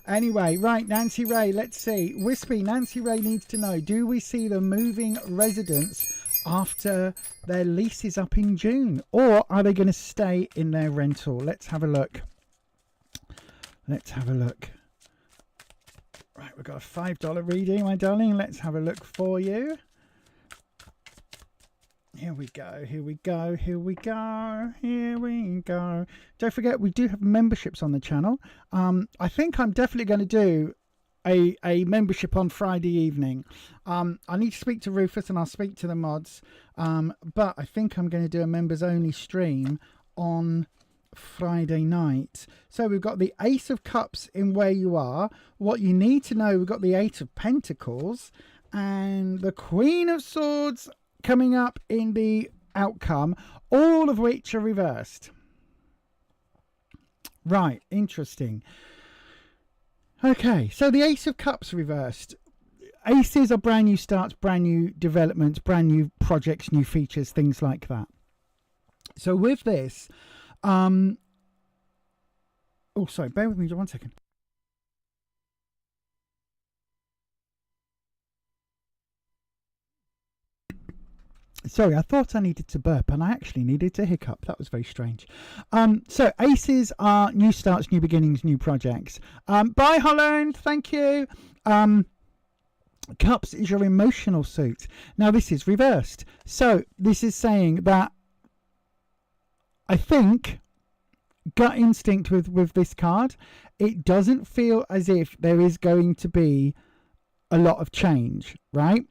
Anyway, right, Nancy Ray, let's see. Wispy, Nancy Ray needs to know, do we see them moving residence after their lease is up in June? Or are they going to stay in their rental? Let's have a look. Right, we've got a $5 reading, my darling. Let's have a look for you. Here we go. Don't forget, we do have memberships on the channel. I think I'm definitely going to do a membership on Friday evening. I need to speak to Rufus and I'll speak to the mods. But I think I'm going to do a members only stream on Friday night. So we've got the Ace of Cups in Where You Are. What you need to know, we've got the Eight of Pentacles and the Queen of Swords coming up in the outcome, all of which are reversed. Right, interesting. Okay, so the Ace of Cups reversed. Aces are brand new starts, brand new developments, brand new projects, new features, things like that. So with this, oh, sorry, bear with me 1 second. Sorry, I thought I needed to burp and I actually needed to hiccup. That was very strange. So aces are new starts, new beginnings, new projects. Bye, Holland. Thank you. Cups is your emotional suit. Now this is reversed. So this is saying that I think gut instinct with this card, it doesn't feel as if there is going to be a lot of change, right?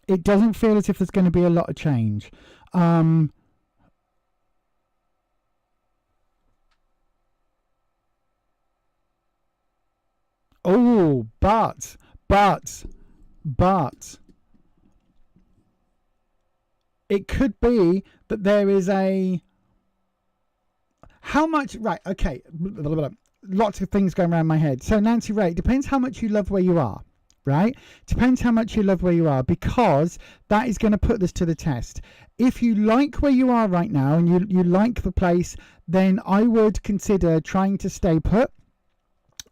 It doesn't feel as if there's going to be a lot of change. Oh, but it could be that there is a... How much... Right, okay. Lots of things going around my head. So, Nancy Ray, it depends how much you love where you are. Right? Depends how much you love where you are, because that is going to put this to the test. If you like where you are right now and you like the place, then I would consider trying to stay put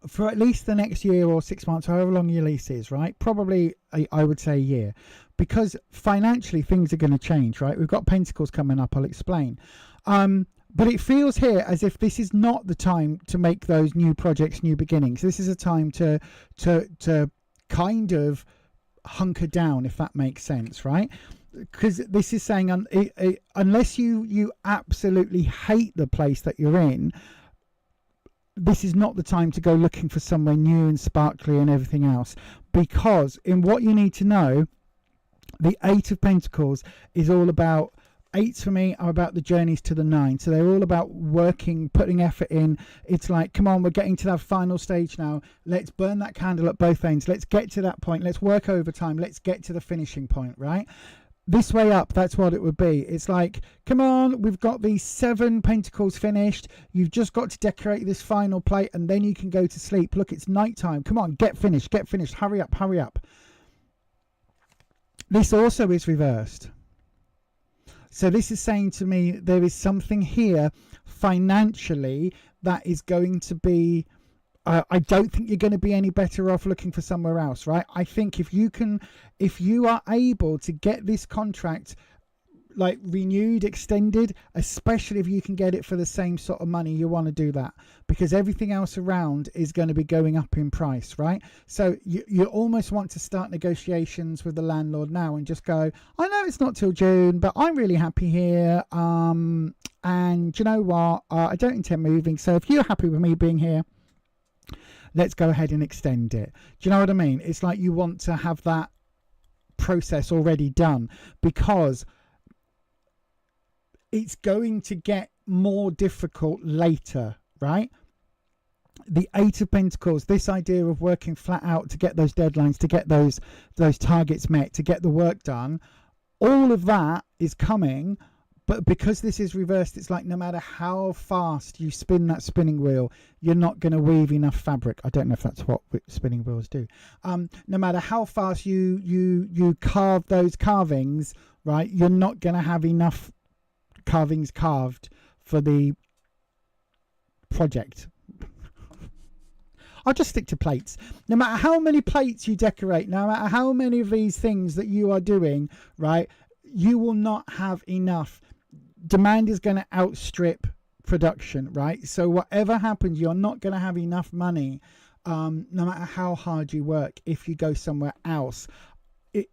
for at least the next year or 6 months, however long your lease is, right? Probably, I would say a year, because financially things are going to change, right? We've got Pentacles coming up, I'll explain. But it feels here as if this is not the time to make those new projects, new beginnings. This is a time to kind of hunker down, if that makes sense, right? Because this is saying unless you absolutely hate the place that you're in, this is not the time to go looking for somewhere new and sparkly and everything else. Because in what you need to know, the Eight of Pentacles is all about, eights for me are about the journeys to the nine. So they're all about working, putting effort in. It's like, come on, we're getting to that final stage now. Let's burn that candle at both ends. Let's get to that point. Let's work overtime. Let's get to the finishing point, right? This way up, that's what it would be. It's like, come on, we've got these 7 pentacles finished. You've just got to decorate this final plate and then you can go to sleep. Look, it's nighttime. Come on, get finished, get finished. Hurry up, hurry up. This also is reversed. So this is saying to me there is something here financially that is going to be, I don't think you're going to be any better off looking for somewhere else, right? I think if you are able to get this contract like renewed, extended, especially if you can get it for the same sort of money, you want to do that, because everything else around is going to be going up in price, right? So you almost want to start negotiations with the landlord now and just go, I know it's not till June, but I'm really happy here. And you know what? I don't intend moving. So if you're happy with me being here, let's go ahead and extend it. Do you know what I mean? It's like you want to have that process already done, because it's going to get more difficult later, right? The Eight of Pentacles, this idea of working flat out to get those deadlines, to get those targets met, to get the work done, all of that is coming. But because this is reversed, it's like no matter how fast you spin that spinning wheel, you're not going to weave enough fabric. I don't know if that's what spinning wheels do. No matter how fast you carve those carvings, right, you're not going to have enough carvings carved for the project. I'll just stick to plates. No matter how many plates you decorate, no matter how many of these things that you are doing, right, you will not have enough. Demand is going to outstrip production, right? So whatever happens, you're not going to have enough money, no matter how hard you work, if you go somewhere else,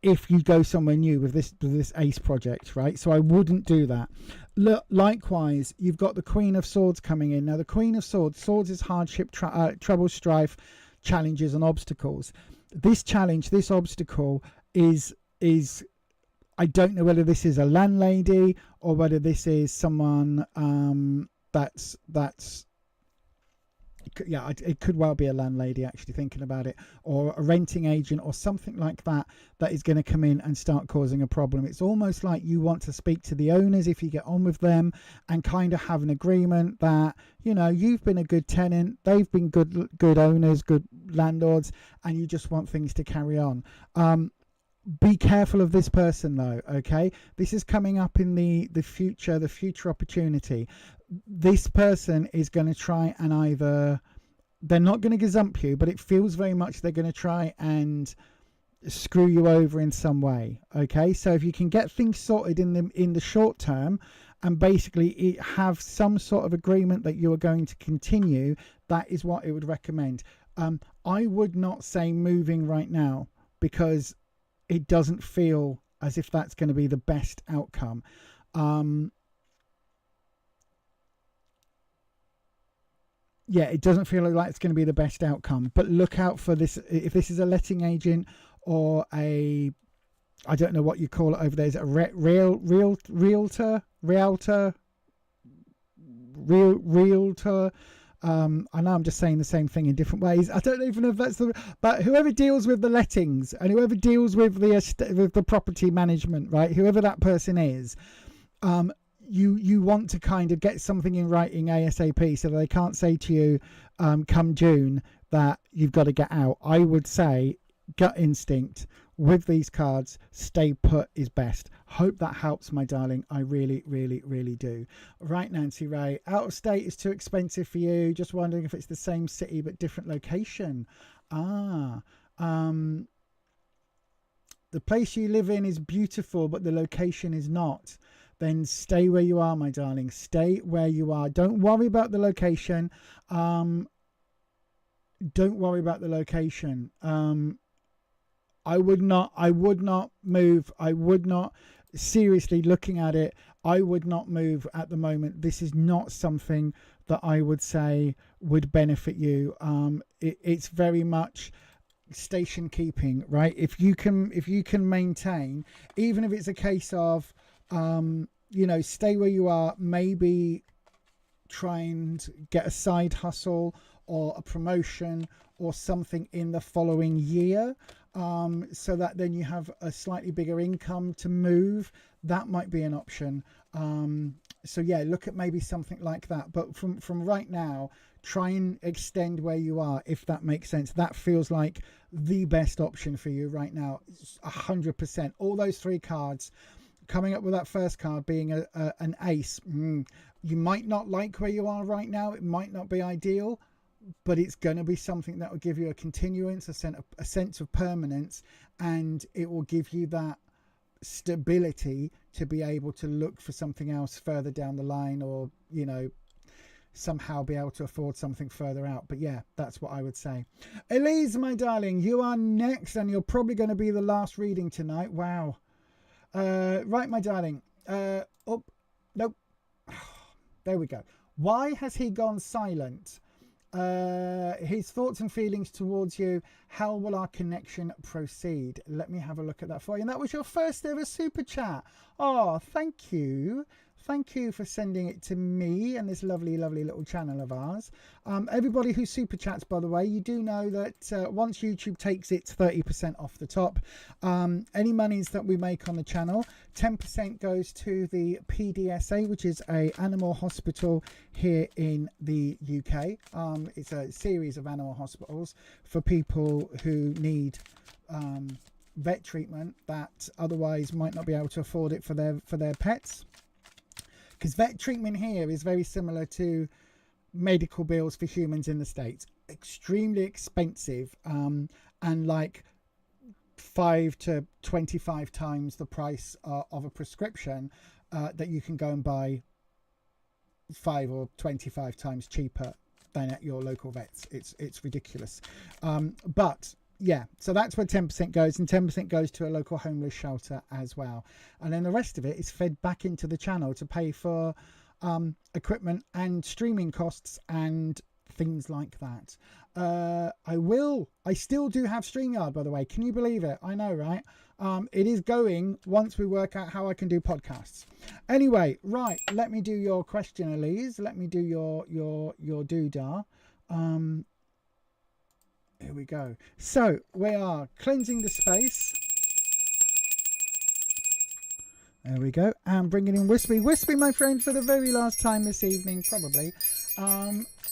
if you go somewhere new with this ace project, right? So I wouldn't do that. Look, likewise, you've got the Queen of Swords coming in. Now the Queen of Swords is hardship, trouble, strife, challenges and obstacles. This challenge, this obstacle is I don't know whether this is a landlady or whether this is someone that's yeah, it could well be a landlady, actually, thinking about it, or a renting agent or something like that is going to come in and start causing a problem. It's almost like you want to speak to the owners if you get on with them and kind of have an agreement that, you know, you've been a good tenant, they've been good owners, good landlords, and you just want things to carry on. Be careful of this person though, okay? This is coming up in the future opportunity. This person is going to try and either, they're not going to gazump you, but it feels very much they're going to try and screw you over in some way, okay? So if you can get things sorted in the short term and basically have some sort of agreement that you are going to continue, that is what it would recommend. I would not say moving right now, because it doesn't feel as if that's going to be the best outcome. Yeah, it doesn't feel like it's going to be the best outcome, but look out for this. If this is a letting agent or I don't know what you call it over there. Is it a realtor? I know I'm just saying the same thing in different ways. I don't even know if that's but whoever deals with the lettings and whoever deals with the property management, right? Whoever that person is, you want to kind of get something in writing ASAP, so that they can't say to you, come June, that you've got to get out. I would say gut instinct with these cards, stay put is best. Hope that helps, my darling. I really, really, really do. Right, Nancy Ray, out of state is too expensive for you. Just wondering if it's the same city but different location. The place you live in is beautiful, but the location is not. Then stay where you are, my darling. Stay where you are. Don't worry about the location. Don't worry about the location. I would not move. I would not, seriously looking at it, I would not move at the moment. This is not something that I would say would benefit you. It's very much station keeping, right? If you can maintain, even if it's a case of stay where you are, maybe try and get a side hustle or a promotion or something in the following year, so that then you have a slightly bigger income to move. That might be an option. So yeah, look at maybe something like that. But from right now, try and extend where you are, if that makes sense. That feels like the best option for you right now, 100%. All those 3 cards, coming up with that first card being an ace. You might not like where you are right now. It might not be ideal, but it's going to be something that will give you a continuance, a sense of permanence, and it will give you that stability to be able to look for something else further down the line, or somehow be able to afford something further out. But yeah, that's what I would say. Elise, my darling, you are next, and you're probably going to be the last reading tonight. Wow. Right, my darling. Oh, nope. There we go. Why has he gone silent? His thoughts and feelings towards you. How will our connection proceed? Let me have a look at that for you. And that was your first ever super chat. Oh, thank you. Thank you for sending it to me and this lovely, lovely little channel of ours. Everybody who super chats, by the way, you do know that once YouTube takes its 30% off the top, any monies that we make on the channel, 10% goes to the PDSA, which is a animal hospital here in the UK. It's a series of animal hospitals for people who need vet treatment that otherwise might not be able to afford it for their pets. Because vet treatment here is very similar to medical bills for humans in the States. Extremely expensive, and like 5 to 25 times the price of a prescription that you can go and buy 5 or 25 times cheaper than at your local vets. It's ridiculous. But yeah, so that's where 10% goes, and 10% goes to a local homeless shelter as well. And then the rest of it is fed back into the channel to pay for equipment and streaming costs and things like that. I still do have StreamYard, by the way. Can you believe it? I know, right? It is going once we work out how I can do podcasts. Anyway, right, let me do your question, Elise. Let me do your doodah. Here we go. So we are cleansing the space. There we go. And bringing in Wispy. Wispy, my friend, for the very last time this evening, probably.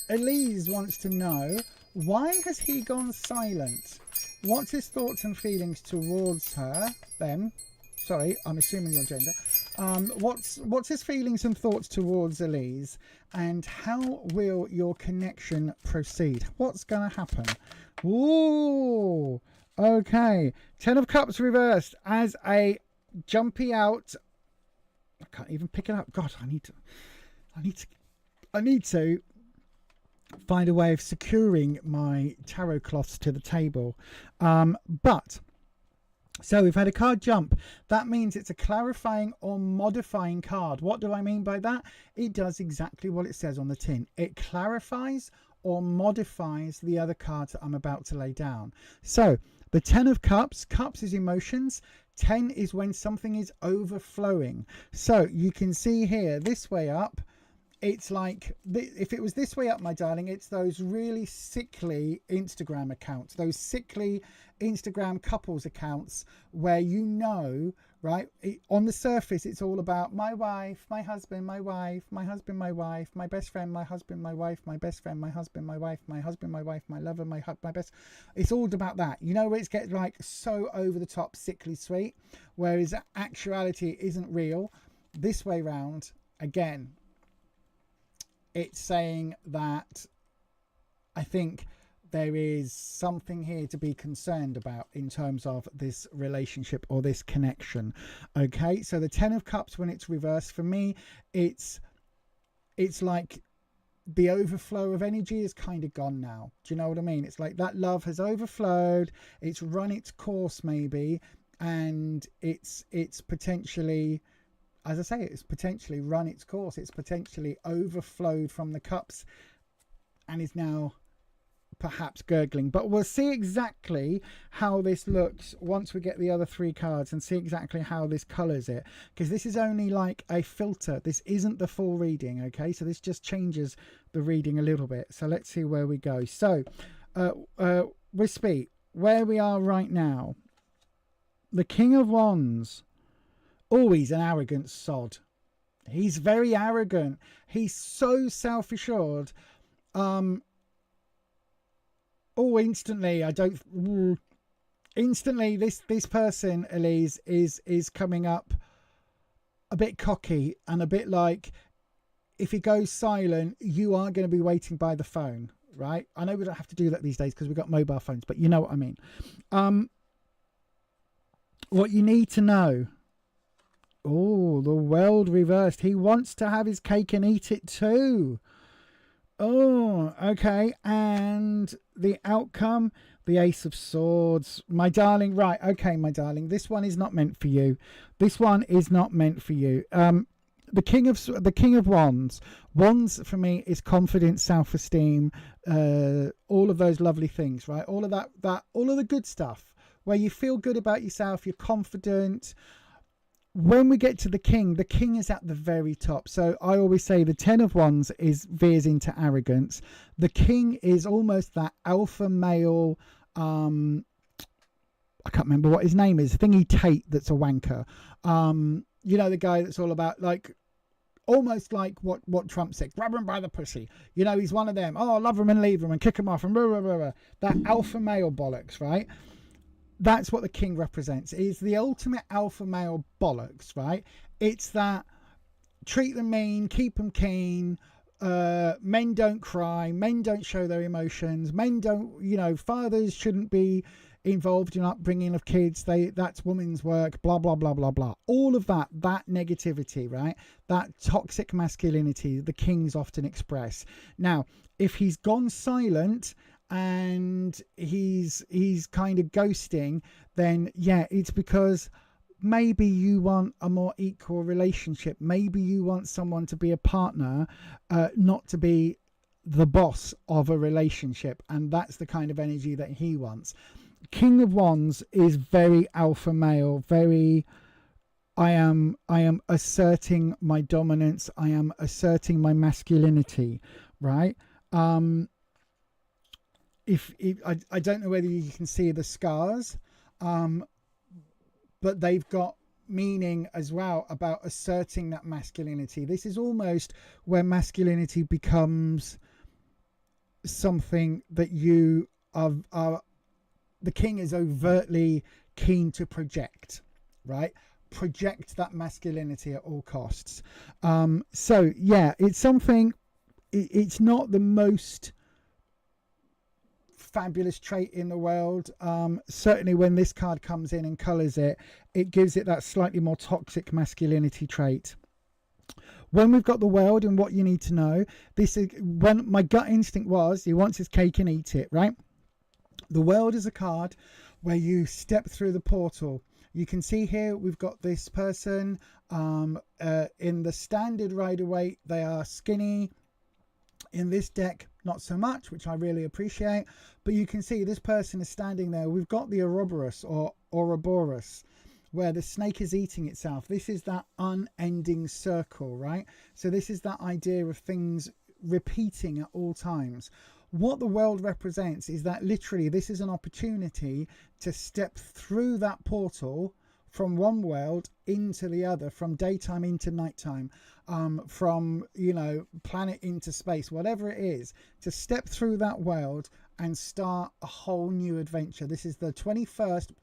Elise wants to know, why has he gone silent? What's his thoughts and feelings towards her, them? Sorry, I'm assuming your gender. What's his feelings and thoughts towards Elise? And how will your connection proceed? What's going to happen? Ooh, okay. 10 of Cups reversed as a jumpy out. I can't even pick it up. God, I need to find a way of securing my tarot cloths to the table. So we've had a card jump. That means it's a clarifying or modifying card. What do I mean by that? It does exactly what it says on the tin. It clarifies or modifies the other cards that I'm about to lay down. So the 10 of Cups, Cups is emotions. 10 is when something is overflowing. So you can see here, this way up, it's like, if it was this way up, my darling, it's those really sickly Instagram accounts, those sickly Instagram couples accounts where right, on the surface, it's all about my wife, my husband, my wife, my husband, my wife, my best friend, my husband, my wife, my best friend, my husband, my wife, my husband, my wife, my lover, my best. It's all about that. Where it's get like so over the top, sickly sweet, whereas actuality isn't real. This way round, again, it's saying that I think there is something here to be concerned about in terms of this relationship or this connection. Okay, so the 10 of Cups, when it's reversed, for me, it's like the overflow of energy is kind of gone now. Do you know what I mean? It's like that love has overflowed, it's run its course maybe, and it's potentially, as I say, it's potentially run its course, it's potentially overflowed from the cups and is now perhaps gurgling. But we'll see exactly how this looks once we get the other 3 cards and see exactly how this colors it, because this is only like a filter. This isn't the full reading, okay? So this just changes the reading a little bit. So let's see where we go. So Wispy, where we are right now, the King of Wands. Oh, he's an arrogant sod. He's very arrogant. He's so self-assured. Instantly, instantly this person, Elise, is coming up a bit cocky and a bit like, if he goes silent, you are going to be waiting by the phone, right? I know we don't have to do that these days because we've got mobile phones, but you know what I mean. What you need to know. Oh, the world reversed. He wants to have his cake and eat it too. Oh, okay. And the outcome, the Ace of Swords. My darling, right. Okay, my darling. This one is not meant for you. This one is not meant for you. The King of Wands. Wands for me is confidence, self-esteem, all of those lovely things, right? All of that all of the good stuff where you feel good about yourself, you're confident. When we get to the king is at the very top. So I always say the 10 of Wands veers into arrogance. The king is almost that alpha male. I can't remember what his name is. Thingy Tate, that's a wanker. You know, the guy that's all about like, almost like what Trump said, grab him by the pussy. You know, he's one of them. Oh, love him and leave him and kick him off and blah, blah, blah, blah. That alpha male bollocks, right? That's what the king represents. It's the ultimate alpha male bollocks, right? It's that treat them mean, keep them keen. Men don't cry. Men don't show their emotions. Men don't, you know, fathers shouldn't be involved in upbringing of kids. That's women's work, blah, blah, blah, blah, blah. All of that negativity, right? That toxic masculinity the kings often express. Now, if he's gone silent and he's kind of ghosting, then yeah, it's because maybe you want a more equal relationship. Maybe you want someone to be a partner, not to be the boss of a relationship. And that's the kind of energy that he wants. King of Wands is very alpha male, very I am asserting my dominance, I am asserting my masculinity, right? If I don't know whether you can see the scars, but they've got meaning as well about asserting that masculinity. This is almost where masculinity becomes something that you are the king is overtly keen to project, right? Project that masculinity at all costs. So yeah, it's something, it's not the most fabulous trait in the world. Certainly when this card comes in and colors it, it gives it that slightly more toxic masculinity trait. When we've got the world and what you need to know, this is when my gut instinct was he wants his cake and eat it, right? The world is a card where you step through the portal. You can see here we've got this person in the standard Rider-Waite. They are skinny. In this deck, not so much, which I really appreciate. But you can see this person is standing there. We've got the Ouroboros or Ouroboros, where the snake is eating itself. This is that unending circle, right? So this is that idea of things repeating at all times. What the world represents is that literally this is an opportunity to step through that portal from one world into the other, from daytime into nighttime, from, you know, planet into space, whatever it is, to step through that world and start a whole new adventure. This is the 21st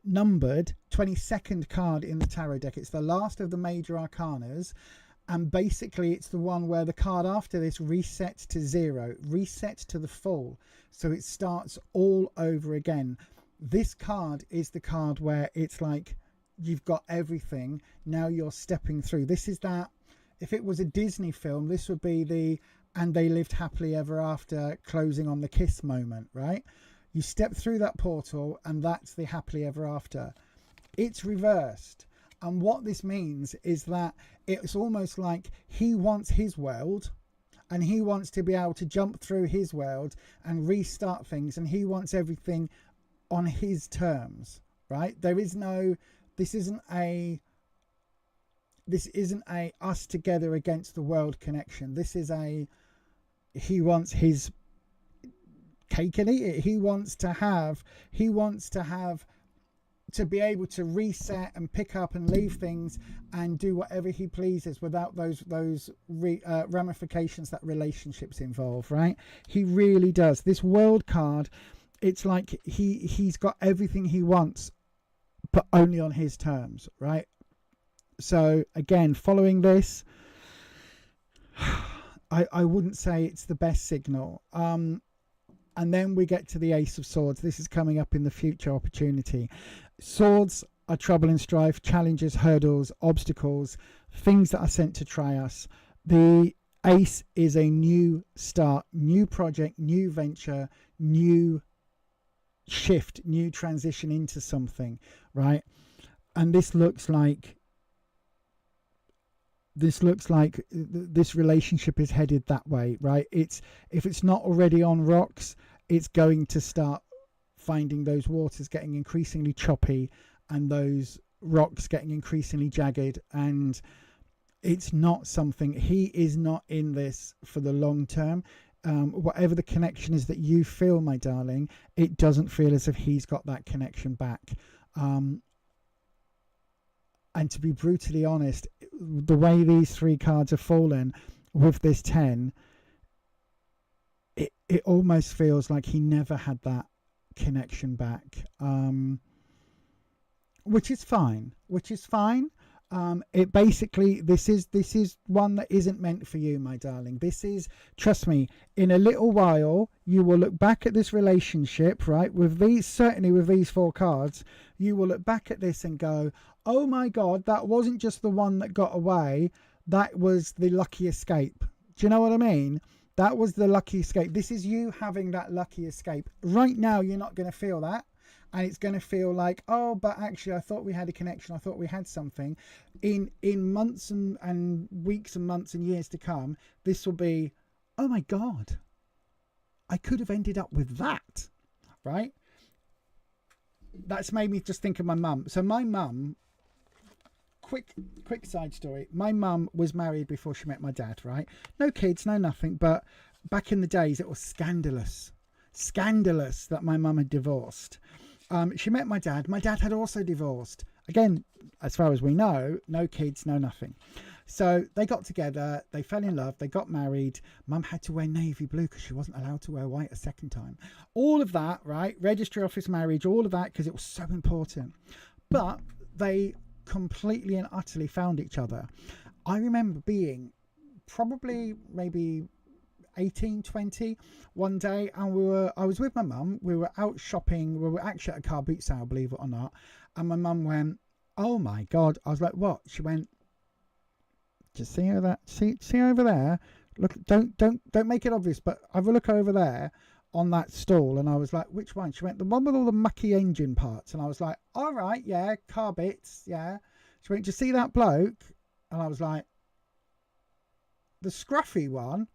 numbered 22nd card in the tarot deck. It's the last of the major arcanas. And basically it's the one where the card after this resets to 0, resets to the full. So it starts all over again. This card is the card where it's like you've got everything. Now you're stepping through. This is that, if it was a Disney film, this would be the and they lived happily ever after, closing on the kiss moment, right? You step through that portal and that's the happily ever after. It's reversed. And what this means is that it's almost like he wants his world, and he wants to be able to jump through his world and restart things, and he wants everything on his terms, right? This isn't a us together against the world connection. This is he wants his cake and eat it. He wants to be able to reset and pick up and leave things and do whatever he pleases without those ramifications that relationships involve, right? He really does. This world card, it's like he's got everything he wants, but only on his terms, right? So again, following this, I wouldn't say it's the best signal. And then we get to the Ace of Swords. This is coming up in the future opportunity. Swords are trouble and strife, challenges, hurdles, obstacles, things that are sent to try us. The Ace is a new start, new project, new venture, new shift, new transition into something, right? And this looks like this relationship is headed that way, right? If it's not already on rocks, it's going to start finding those waters getting increasingly choppy and those rocks getting increasingly jagged. And it's not something, he is not in this for the long term. Whatever the connection is that you feel, my darling, it doesn't feel as if he's got that connection back. And to be brutally honest, the way these three cards have fallen with this 10, it almost feels like he never had that connection back, which is fine. It basically, this is one that isn't meant for you, my darling. This is, trust me, in a little while you will look back at this relationship, right, with these, certainly with these 4 cards, you will look back at this and go, oh my god, that wasn't just the one that got away, that was the lucky escape. Do you know what I mean? That was the lucky escape. This is you having that lucky escape. Right now you're not going to feel that. And it's going to feel like, oh, but actually I thought we had a connection. I thought we had something. In months and weeks and months and years to come, this will be, oh my God, I could have ended up with that, right? That's made me just think of my mum. So my mum, quick side story. My mum was married before she met my dad, right? No kids, no nothing. But back in the days, it was scandalous that my mum had divorced. She met my dad. My dad had also divorced. Again, as far as we know, no kids, no nothing. So they got together, they fell in love, they got married. Mum had to wear navy blue because she wasn't allowed to wear white a second time. All of that, right? Registry office marriage, all of that, because it was so important. But they completely and utterly found each other. I remember being probably maybe 18, 20 one day, and I was with my mum. We were out shopping. We were actually at a car boot sale, believe it or not. And my mum went, oh my God. I was like, what? She went, just see over that, see over there. Look, don't make it obvious, but have a look over there on that stall. And I was like, which one? She went, the one with all the mucky engine parts. And I was like, all right, yeah, car bits, yeah. She went, do you see that bloke? And I was like, the scruffy one.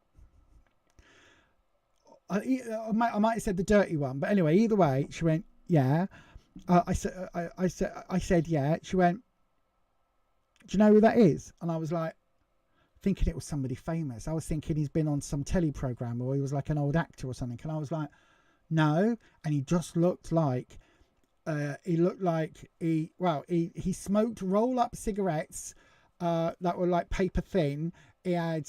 I might have said the dirty one, but anyway, either way, she went, yeah. I said, yeah. She went, do you know who that is? And I was like, thinking it was somebody famous. I was thinking he's been on some telly program, or he was like an old actor or something. And I was like, no. And he just looked like, he smoked roll-up cigarettes that were like paper thin. He had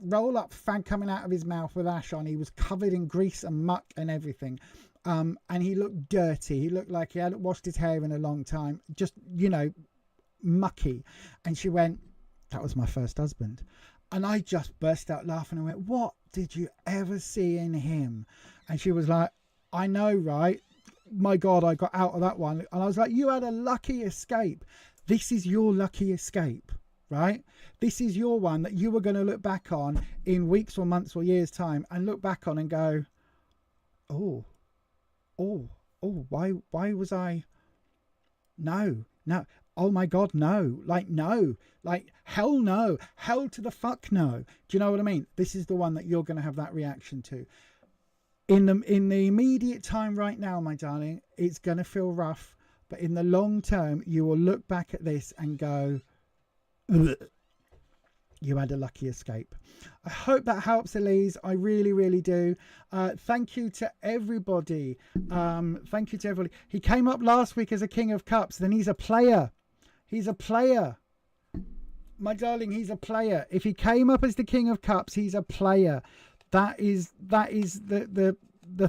roll-up fag coming out of his mouth with ash on. He was covered in grease and muck and everything. And he looked dirty. He looked like he hadn't washed his hair in a long time. Just, mucky. And she went, that was my first husband. And I just burst out laughing and went, what did you ever see in him? And she was like, I know, right? My God, I got out of that one. And I was like, you had a lucky escape. This is your lucky escape, right? This is your one that you are going to look back on in weeks or months or years time and look back on and go, oh, why was I? No, oh my God, no, like hell no, hell to the fuck no. Do you know what I mean? This is the one that you're going to have that reaction to. In the immediate time right now, my darling, it's going to feel rough, but in the long term, you will look back at this and go, ugh. You had a lucky escape. I hope that helps, Elise. I really, really do. Thank you to everybody. Thank you to everybody. He came up last week as a King of Cups. Then he's a player. He's a player. My darling, he's a player. If he came up as the King of Cups, he's a player. That is the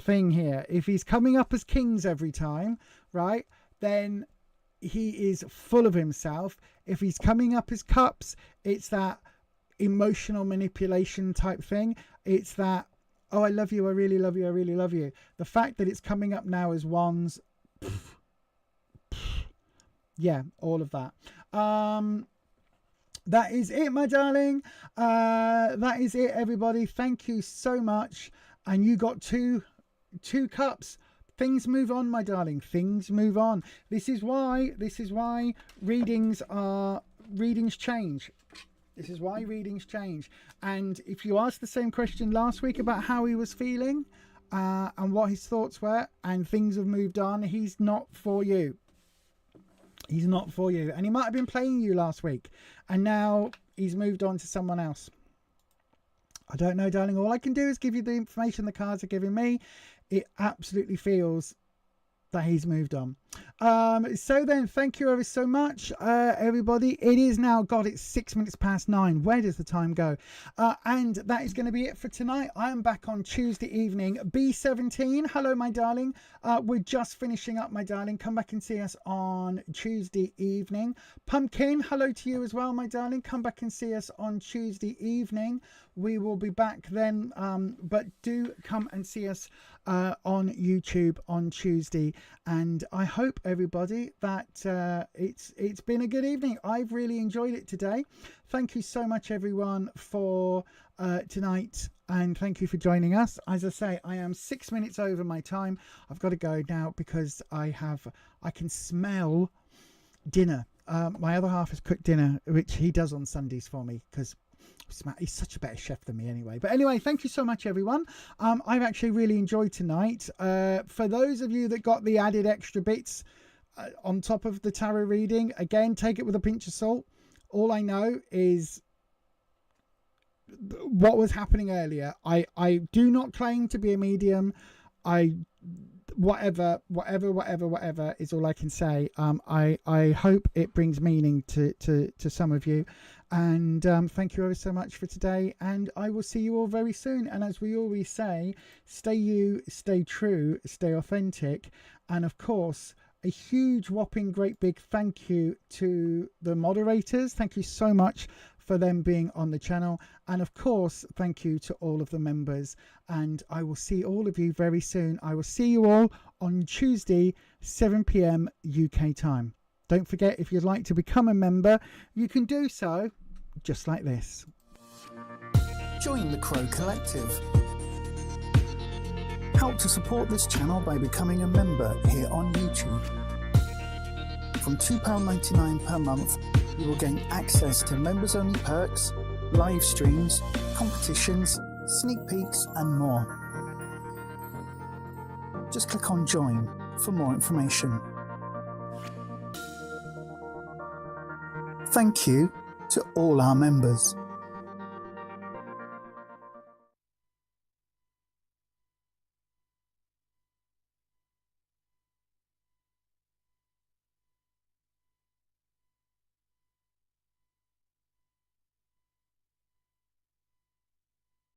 thing here. If he's coming up as kings every time, right, then he is full of himself. If he's coming up as cups, it's that emotional manipulation type thing. It's that, oh, I love you, I really love you, I really love you. The fact that it's coming up now as wands, yeah, all of that. That is it, my darling. That is it, everybody. Thank you so much. And you got two cups. Things move on, my darling. Things move on. This is why readings change. This is why readings change. And if you asked the same question last week about how he was feeling and what his thoughts were, and things have moved on, he's not for you. He's not for you. And he might have been playing you last week, and now he's moved on to someone else. I don't know, darling. All I can do is give you the information the cards are giving me. It absolutely feels that he's moved on. So then, thank you ever so much, everybody. It is now, God, it's 6 minutes past 9. Where does the time go? And that is going to be it for tonight. I am back on Tuesday evening. B17, hello, my darling. We're just finishing up, my darling. Come back and see us on Tuesday evening. Pumpkin, hello to you as well, my darling. Come back and see us on Tuesday evening. We will be back then, but do come and see us on YouTube on Tuesday. And I hope, everybody, that it's been a good evening. I've really enjoyed it today. Thank you so much, everyone, for tonight, and thank you for joining us. As I say, I am 6 minutes over my time. I've got to go now because I can smell dinner. My other half has cooked dinner, which he does on Sundays for me, because he's such a better chef than me anyway. But anyway, thank you so much, everyone. I've actually really enjoyed tonight. For those of you that got the added extra bits on top of the tarot reading, again, take it with a pinch of salt. All I know is what was happening earlier. I do not claim to be a medium. Whatever is all I can say. I hope it brings meaning to some of you, and thank you ever so much for today, and I will see you all very soon. And as we always say, stay you, stay true, stay authentic, and of course, a huge whopping great big thank you to the moderators. Thank you so much for them being on the channel, and of course thank you to all of the members, and I will see all of you very soon. I will see you all on Tuesday 7 p.m. UK time. Don't forget, if you'd like to become a member, you can do so just like this. Join the Crow Collective. Help to support this channel by becoming a member here on YouTube. From £2.99 per month, you will gain access to members-only perks, live streams, competitions, sneak peeks, and more. Just click on Join for more information. Thank you to all our members.